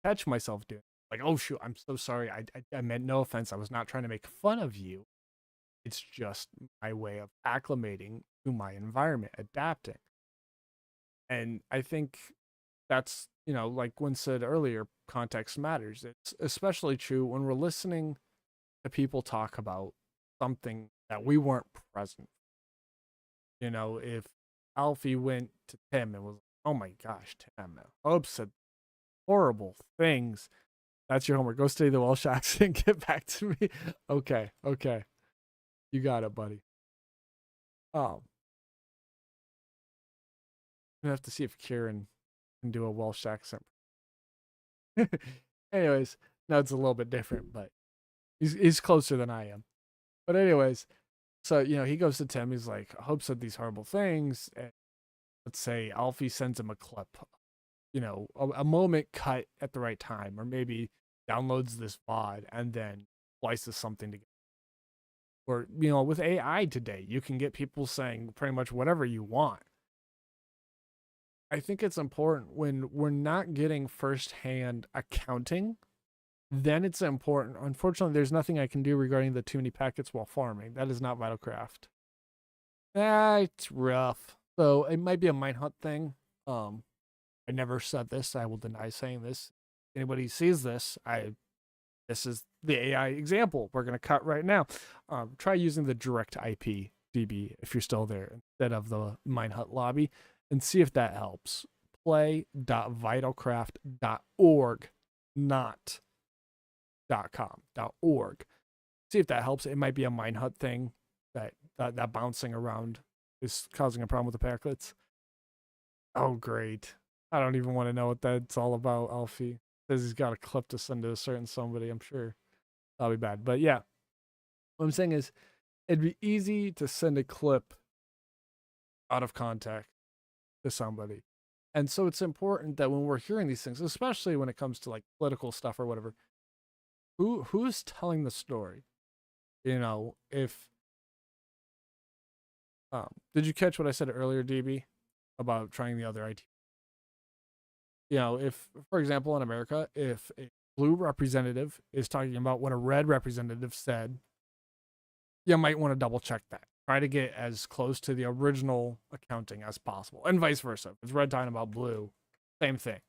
Speaker 1: Catch myself doing like, oh shoot, I'm so sorry. I meant no offense. I was not trying to make fun of you. It's just my way of acclimating to my environment, adapting. And I think that's, like Gwen said earlier, context matters. It's especially true when we're listening to people talk about something that we weren't present. If Alfie went to Tim and was, oh my gosh, Tim, Hope said horrible things. That's your homework. Go study the Welsh accent. Get back to me. Okay. You got it, buddy. I'm gonna have to see if Kieran can do a Welsh accent. Anyways, now it's a little bit different, but he's closer than I am. But anyways, so he goes to Tim. He's like, Hope said these horrible things. And let's say Alfie sends him a clip, a moment cut at the right time, or maybe downloads this VOD and then splices something together. Or with AI today, you can get people saying pretty much whatever you want. I think it's important when we're not getting firsthand accounting, then it's important. Unfortunately, there's nothing I can do regarding the too many packets while farming. That is not VitalCraft. It's rough. So it might be a mine hunt thing. I never said this. I will deny saying this. Anybody sees this, this is the AI example we're gonna cut right now. Try using the direct IP DB if you're still there instead of the mine hunt lobby, and see if that helps. Play.vitalcraft.org, not .com, .org. See if that helps. It might be a mine hunt thing that bouncing around is causing a problem with the packlets. Oh, great. I don't even want to know what that's all about, Alfie. Says he's got a clip to send to a certain somebody. I'm sure that'll be bad. But yeah, what I'm saying is it'd be easy to send a clip out of context to somebody. And so it's important that when we're hearing these things, especially when it comes to like political stuff or whatever, who's telling the story? If did you catch what I said earlier, DB, about trying the other IT? If, for example, in America, if a blue representative is talking about what a red representative said, you might want to double check that. Try to get as close to the original accounting as possible, and vice versa. If it's red talking about blue, same thing.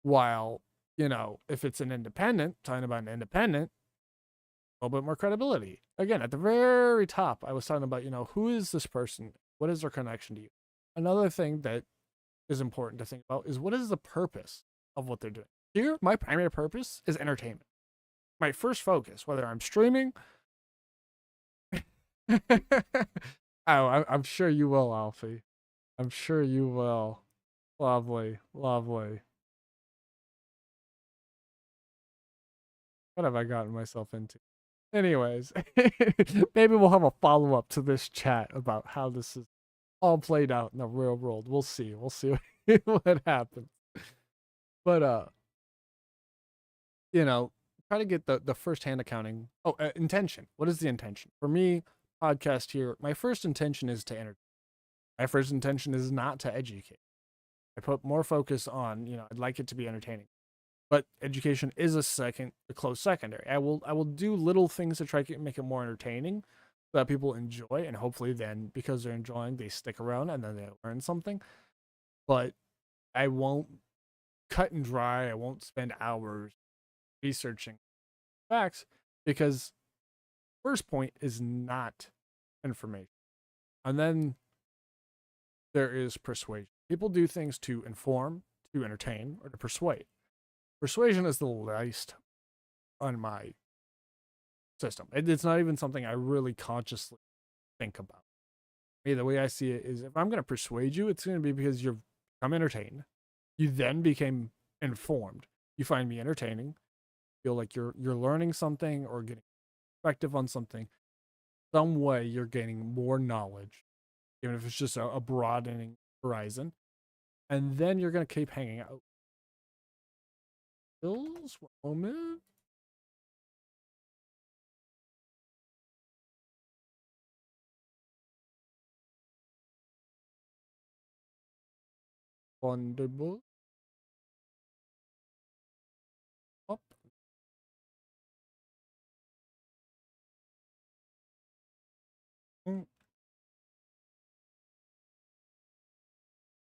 Speaker 1: While, if it's an independent talking about an independent, a little bit more credibility. Again, at the very top, I was talking about, who is this person? What is their connection to you? Another thing that is important to think about is what is the purpose of what they're doing? Here, my primary purpose is entertainment. My first focus, whether I'm streaming. I'm sure you will, Alfie. I'm sure you will. Lovely, lovely. What have I gotten myself into? Anyways, maybe we'll have a follow up to this chat about how this is all played out in the real world. We'll see. We'll see what happens. But try to get the first hand accounting. Oh, intention. What is the intention for me? Podcast here. My first intention is to entertain. My first intention is not to educate. I put more focus on, I'd like it to be entertaining. But education is a close secondary. I will do little things to try to make it more entertaining so that people enjoy, and hopefully then because they're enjoying, they stick around and then they learn something. But I won't cut and dry. I won't spend hours researching facts because first point is not information. And then there is persuasion. People do things to inform, to entertain, or to persuade. Persuasion is the least on my system. It's not even something I really consciously think about. Me, the way I see it is if I'm going to persuade you, it's going to be because you've become entertained. You then became informed. You find me entertaining. Feel like you're learning something or getting perspective on something. Some way you're gaining more knowledge, even if it's just a broadening horizon. And then you're going to keep hanging out. Bills, one moment. Wonderful. Up.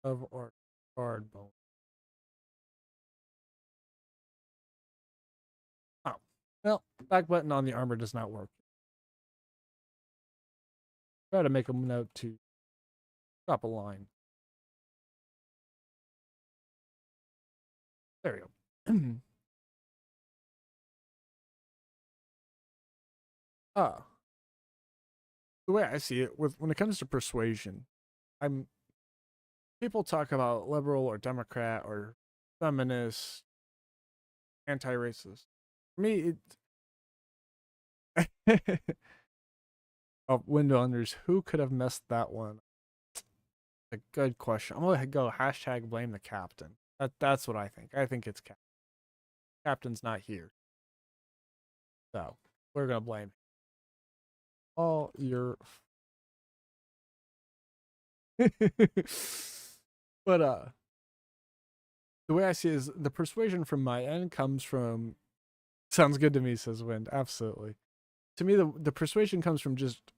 Speaker 1: Of our card bone. Oh, well, back button on the armor does not work. Try to make a note to drop a line. There we go. ah, the way I see it, when it comes to persuasion, I'm people talk about liberal or Democrat or feminist, anti-racist. For me, it oh, window unders. Who could have messed that one? A good question. I'm gonna go hashtag blame the captain. That's what I think. I think it's captain's not here, so we're gonna blame all your. But the way I see it is the persuasion from my end comes from. Sounds good to me, says Wind. Absolutely. To me, the persuasion comes from just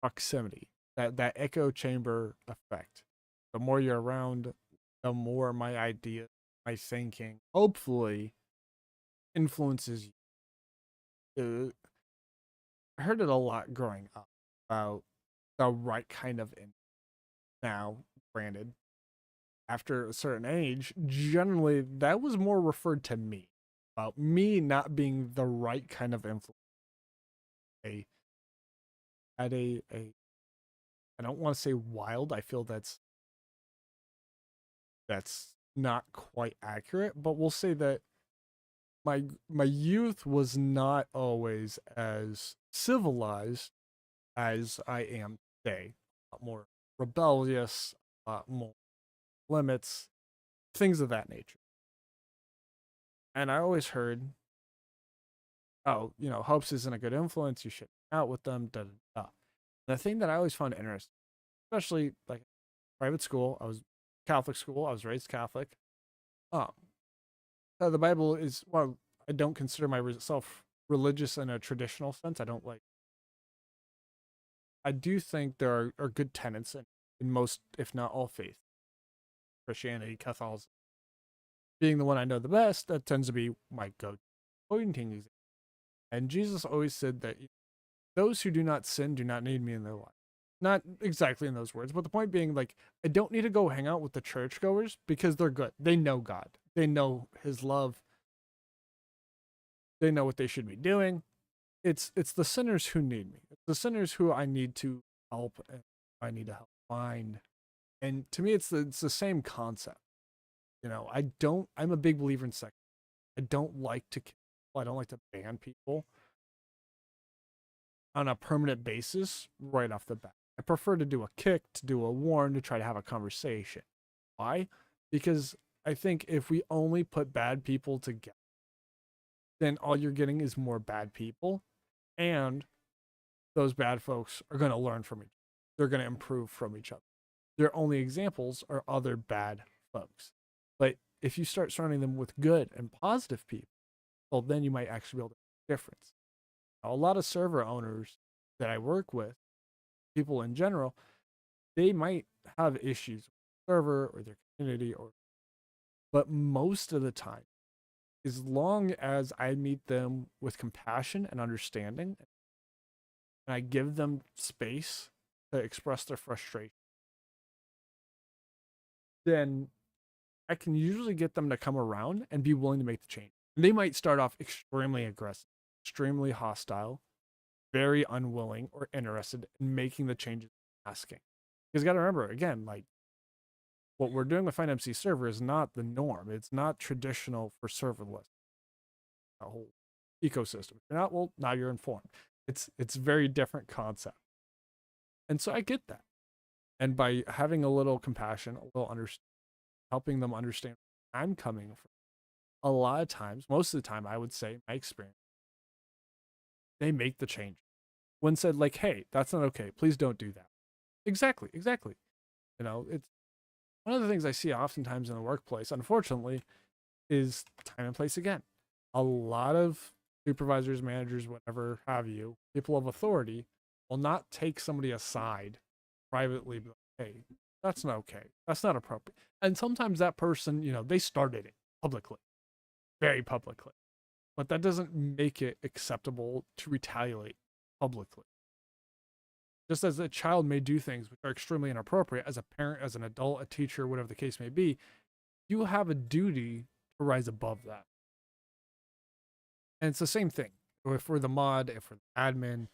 Speaker 1: proximity, that echo chamber effect. The more you're around, the more my idea, my thinking, hopefully, influences you. I heard it a lot growing up about the right kind of now, granted, after a certain age, generally that was more referred to me about me not being the right kind of influence. A at a I don't want to say wild. I feel that's not quite accurate, but we'll say that my youth was not always as civilized as I am today. A lot more rebellious, a lot more limits, things of that nature. And I always heard, oh, Hopes isn't a good influence. You should hang out with them. Da, da, da. The thing that I always found interesting, especially like private school, I was Catholic school. I was raised Catholic. Um, the Bible is well. I don't consider myself religious in a traditional sense. I don't like. I do think there are good tenets in most, if not all, faith. Christianity, Catholicism being the one I know the best. That tends to be my go pointing example. And Jesus always said that those who do not sin do not need me in their life. Not exactly in those words, but the point being, like, I don't need to go hang out with the churchgoers because they're good. They know God. They know His love. They know what they should be doing. It's the sinners who need me. It's the sinners who I need to help and I need to help find. And to me, it's the same concept. I'm a big believer in sex. I don't like to kill people. I don't like to ban people on a permanent basis right off the bat. I prefer to do a kick, to do a warn, to try to have a conversation. Why? Because I think if we only put bad people together, then all you're getting is more bad people. And those bad folks are going to learn from each other. They're going to improve from each other. Their only examples are other bad folks. But if you start surrounding them with good and positive people, well, then you might actually be able to make a difference. Now, a lot of server owners that I work with, people in general, they might have issues with the server or their community, but most of the time, as long as I meet them with compassion and understanding, and I give them space to express their frustration, then I can usually get them to come around and be willing to make the change. And they might start off extremely aggressive, extremely hostile, very unwilling or interested in making the changes asking. Because you got to remember, again, like what we're doing with FindMC server is not the norm. It's not traditional for serverless, a whole ecosystem. If you're not, well, now you're informed. It's very different concept. And so I get that. And by having a little compassion, a little helping them understand where I'm coming from, a lot of times, most of the time, I would say, my experience, they make the change. When said, like, hey, that's not okay. Please don't do that. Exactly. It's one of the things I see oftentimes in the workplace, unfortunately, is time and place again. A lot of supervisors, managers, whatever have you, people of authority will not take somebody aside privately, but hey, that's not okay. That's not appropriate. And sometimes that person, they started it publicly, very publicly, but that doesn't make it acceptable to retaliate publicly. Just as a child may do things which are extremely inappropriate, as a parent, as an adult, a teacher, whatever the case may be, you have a duty to rise above that. And it's the same thing. If we're the mod, if we're the admin,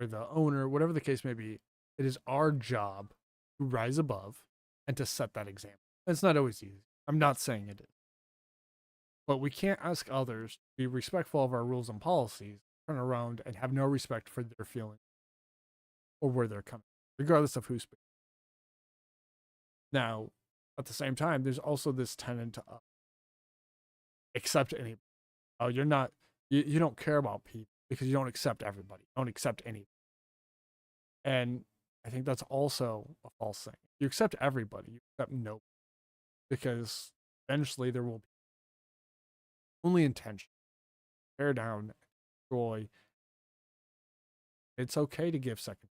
Speaker 1: or the owner, whatever the case may be, it is our job to rise above and to set that example. It's not always easy. I'm not saying it is. But we can't ask others to be respectful of our rules and policies, turn around and have no respect for their feelings or where they're coming, regardless of who's speaking. Now, at the same time, there's also this tendency to accept anybody. Oh, you don't care about people because you don't accept everybody. You don't accept anybody. And I think that's also a false thing. You accept everybody, you accept nobody. Because eventually there will be only intention. Tear down, destroy. It's okay to give second.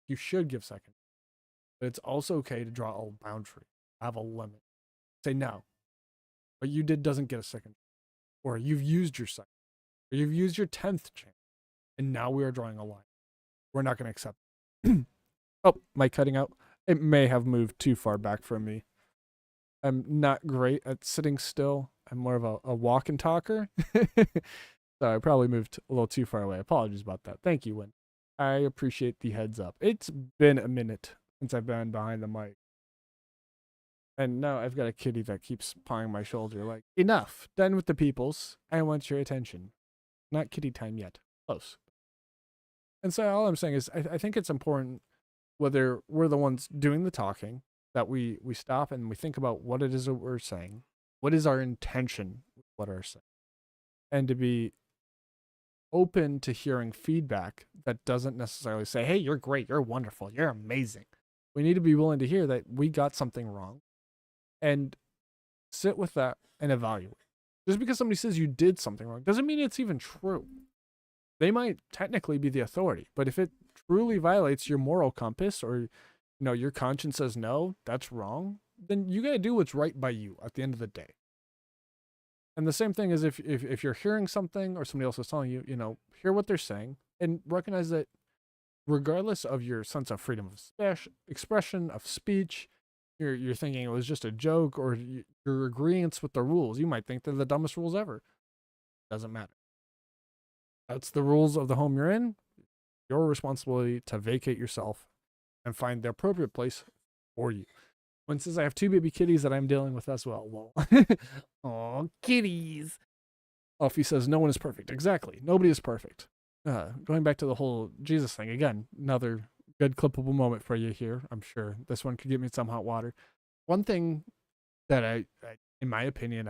Speaker 1: You should give second. But it's also okay to draw a boundary, have a limit. Say no. What you did doesn't get a second. Or you've used your second. Or you've used your 10th chance. And now we are drawing a line. We're not going to accept it. Oh, mic cutting out. It may have moved too far back from me. I'm not great at sitting still. I'm more of a walk and talker. So I probably moved a little too far away. Apologies about that. Thank you, Win. I appreciate the heads up. It's been a minute since I've been behind the mic. And now I've got a kitty that keeps pawing my shoulder like, enough. Done with the peoples. I want your attention. Not kitty time yet. Close. And so all I'm saying is I think it's important, whether we're the ones doing the talking, that we stop and we think about what it is that we're saying. What is our intention with what we're saying? And to be open to hearing feedback that doesn't necessarily say, hey, you're great, you're wonderful, you're amazing. We need to be willing to hear that we got something wrong and sit with that and evaluate. Just because somebody says you did something wrong doesn't mean it's even true. They might technically be the authority, but if it truly violates your moral compass, or your conscience says no, that's wrong, then you got to do what's right by you at the end of the day. And the same thing is if you're hearing something or somebody else is telling you, hear what they're saying and recognize that regardless of your sense of freedom of expression, of speech, you're thinking it was just a joke, or your agreeance with the rules. You might think they're the dumbest rules ever. Doesn't matter. That's the rules of the home you're in. Your responsibility to vacate yourself and find the appropriate place for you. One says I have 2 baby kitties that I'm dealing with as well. Lol. Oh, kitties. Alfie says no one is perfect. Exactly. Nobody is perfect. Going back to the whole Jesus thing again, another good clippable moment for you here. I'm sure this one could get me some hot water. One thing that in my opinion,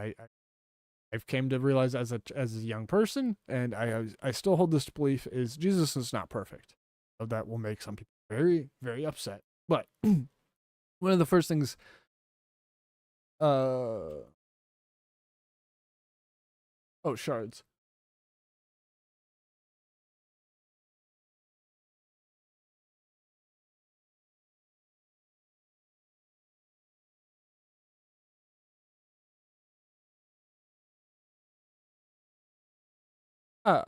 Speaker 1: I've came to realize as a young person, and I still hold this belief is Jesus is not perfect. So that will make some people very very upset. But one of the first things, uh, oh shards. Uh,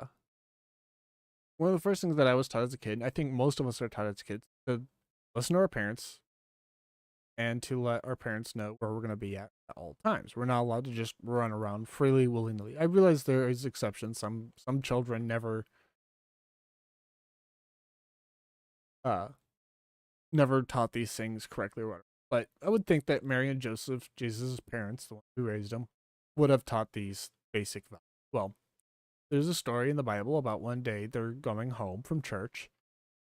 Speaker 1: One of the first things that I was taught as a kid, and I think most of us are taught as kids, to listen to our parents and to let our parents know where we're going to be at all times. We're not allowed to just run around freely, willy nilly. I realize there is exceptions. Some children uh never taught these things correctly or whatever. But I would think that Mary and Joseph, Jesus' parents, the one who raised him, would have taught these basic values. Well, there's a story in the Bible about one day they're going home from church,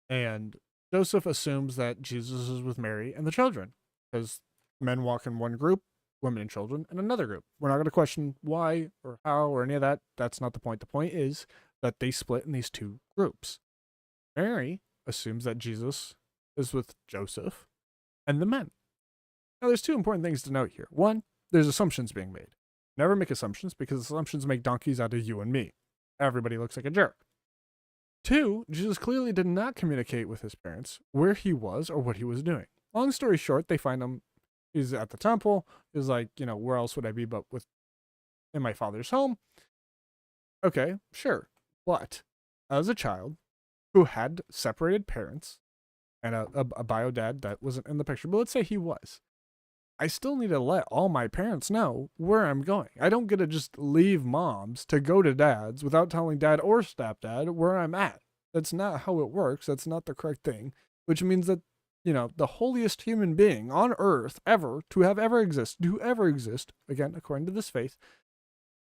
Speaker 1: and Joseph assumes that Jesus is with Mary and the children, because men walk in one group, women and children in another group. We're not going to question why or how or any of that. That's not the point. The point is that they split in these 2 groups. Mary assumes that Jesus is with Joseph and the men. Now, there's 2 important things to note here. One, there's assumptions being made. Never make assumptions because assumptions make donkeys out of you and me. Everybody looks like a jerk. 2, Jesus clearly did not communicate with his parents where he was or what he was doing. Long story short, they find him. He's at the temple. He's like, where else would I be but in my father's home? Okay, sure. But as a child who had separated parents and a bio dad that wasn't in the picture, but let's say he was, I still need to let all my parents know where I'm going. I don't get to just leave mom's to go to dad's without telling dad or stepdad where I'm at. That's not how it works. That's not the correct thing, which means that, the holiest human being on earth ever to ever exist, again, according to this faith,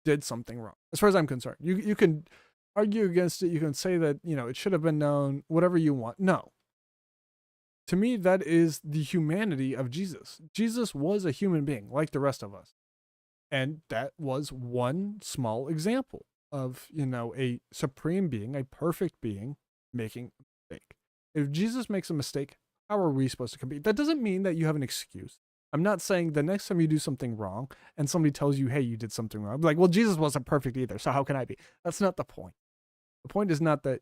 Speaker 1: did something wrong. As far as I'm concerned, you can argue against it. You can say that, it should have been known, whatever you want. No, to me, that is the humanity of Jesus. Jesus was a human being like the rest of us. And that was one small example of, a supreme being, a perfect being making a mistake. If Jesus makes a mistake, how are we supposed to compete? That doesn't mean that you have an excuse. I'm not saying the next time you do something wrong and somebody tells you, hey, you did something wrong, I'm like, well, Jesus wasn't perfect either, so how can I be? That's not the point. The point is not that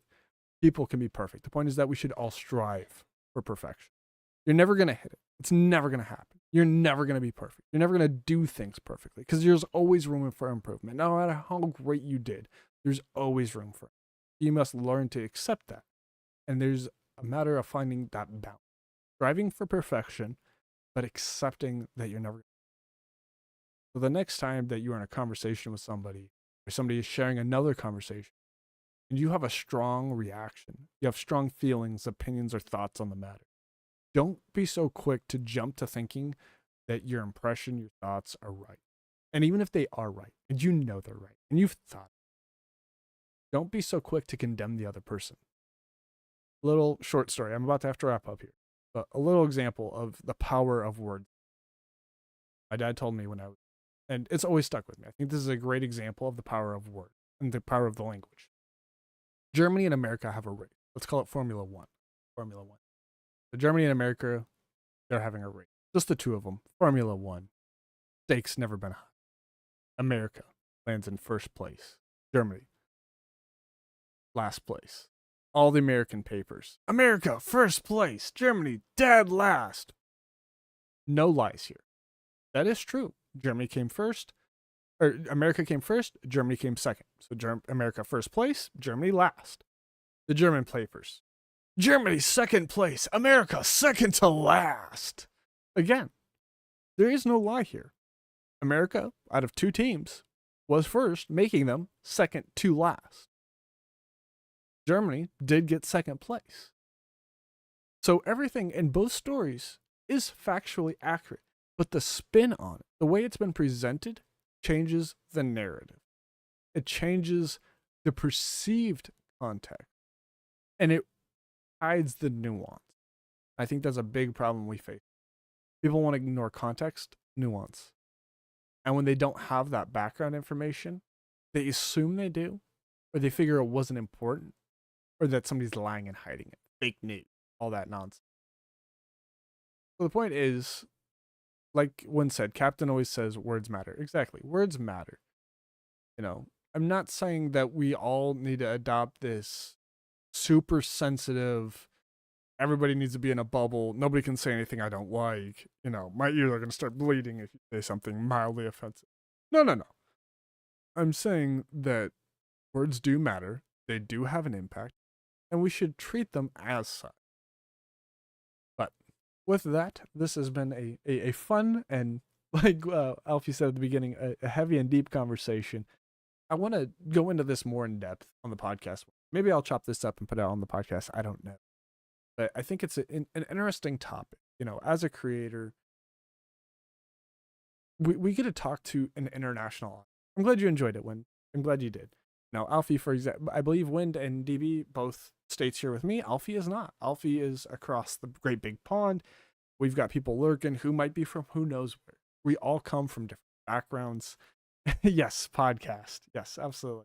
Speaker 1: people can be perfect. The point is that we should all strive for perfection. You're never going to hit it. It's never going to happen. You're never going to be perfect. You're never going to do things perfectly because there's always room for improvement. No matter how great you did, there's always room for it. You must learn to accept that. And there's a matter of finding that balance. Striving for perfection, but accepting that you're never. So the next time that you're in a conversation with somebody or somebody is sharing another conversation and you have a strong reaction, you have strong feelings, opinions, or thoughts on the matter, don't be so quick to jump to thinking that your impression, your thoughts are right. And even if they are right, and they're right, and you've thought, don't be so quick to condemn the other person. Little short story. I'm about to have to wrap up here. But a little example of the power of words. My dad told me when I was, and it's always stuck with me. I think this is a great example of the power of words and the power of the language. Germany and America have a race. Let's call it Formula One. Formula One. So Germany and America, they're having a race. Just the 2 of them. Formula One. Stakes never been high. America lands in first place. Germany, last place. All the American papers. America, first place. Germany, dead last. No lies here. That is true. Germany came first. Or America came first. Germany came second. So America first place. Germany last. The German papers. Germany second place. America second to last. Again, there is no lie here. America, out of 2 teams, was first, making them second to last. Germany did get second place. So everything in both stories is factually accurate, but the spin on it, the way it's been presented, changes the narrative. It changes the perceived context, and it hides the nuance. I think that's a big problem we face. People want to ignore context, nuance. And when they don't have that background information, they assume they do, or they figure it wasn't important, or that somebody's lying and hiding it. Fake news, all that nonsense. So the point is, like Wynn said, Captain always says words matter. Exactly. Words matter. You know, I'm not saying that we all need to adopt this super sensitive, everybody needs to be in a bubble. Nobody can say anything I don't like. You know, my ears are going to start bleeding if you say something mildly offensive. No, no, no. I'm saying that words do matter. They do have an impact, and we should treat them as such. But with that, this has been a fun and, like Alfie said at the beginning, a heavy and deep conversation. I want to go into this more in depth on the podcast. Maybe I'll chop this up and put it out on the podcast. I don't know. But I think it's an interesting topic. You know, as a creator, we get to talk to an international audience. I'm glad you enjoyed it, Wind. I'm glad you did. Now, Alfie, for example, I believe Wind and DB both states here with me. Alfie is not. Alfie is across the great big pond. We've got people lurking who might be from who knows where. We all come from different backgrounds. Yes, podcast. Yes, absolutely.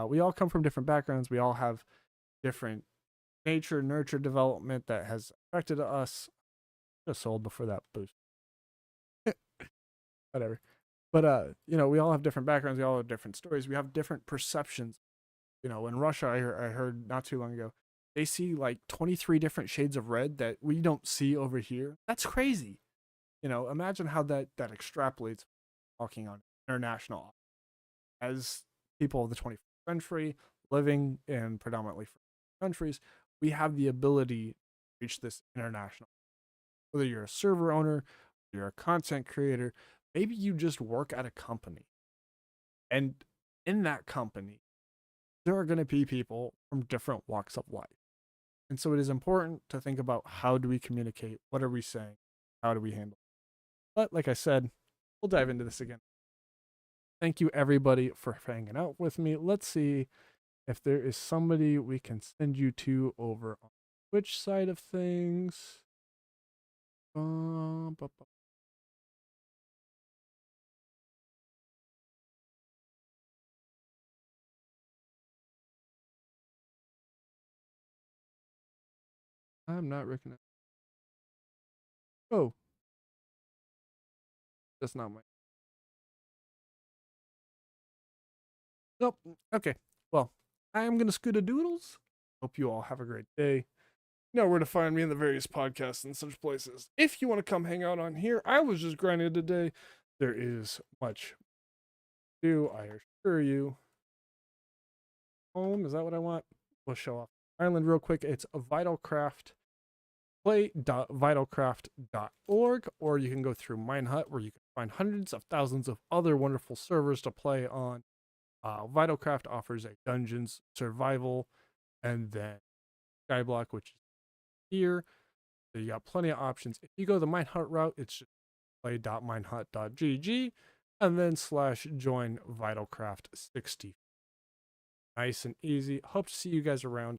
Speaker 1: We all come from different backgrounds. We all have different nature, nurture development that has affected us. Just sold before that boost. Whatever. But you know, we all have different backgrounds. We all have different stories. We have different perceptions. You know, in Russia, I heard not too long ago, they see like 23 different shades of red that we don't see over here. That's crazy. You know, imagine how that extrapolates talking on international as people of the 21st century living in predominantly free countries. We have the ability to reach this international. Whether you're a server owner, you're a content creator, maybe you just work at a company. And in that company, there are going to be people from different walks of life. And so it is important to think about how do we communicate? What are we saying? How do we handle it? But like I said, we'll dive into this again. Thank you everybody for hanging out with me. Let's see if there is somebody we can send you to over on which side of things. I'm not recognizing. Oh, that's not my. Nope. Okay. Well, I am gonna scoot a doodles. Hope you all have a great day. You know where to find me in the various podcasts and such places. If you want to come hang out on here, I was just grinding today. There is much to do, I assure you. Home, is that what I want? We'll show off Ireland real quick. It's a VitalCraft. Play.vitalcraft.org, or you can go through Minehut, where you can find hundreds of thousands of other wonderful servers to play on. VitalCraft offers a dungeons, survival, and then Skyblock, which is here. So you got plenty of options. If you go the Minehut route, it's just play.minehut.gg and then /join VitalCraft 60. Nice and easy. Hope to see you guys around.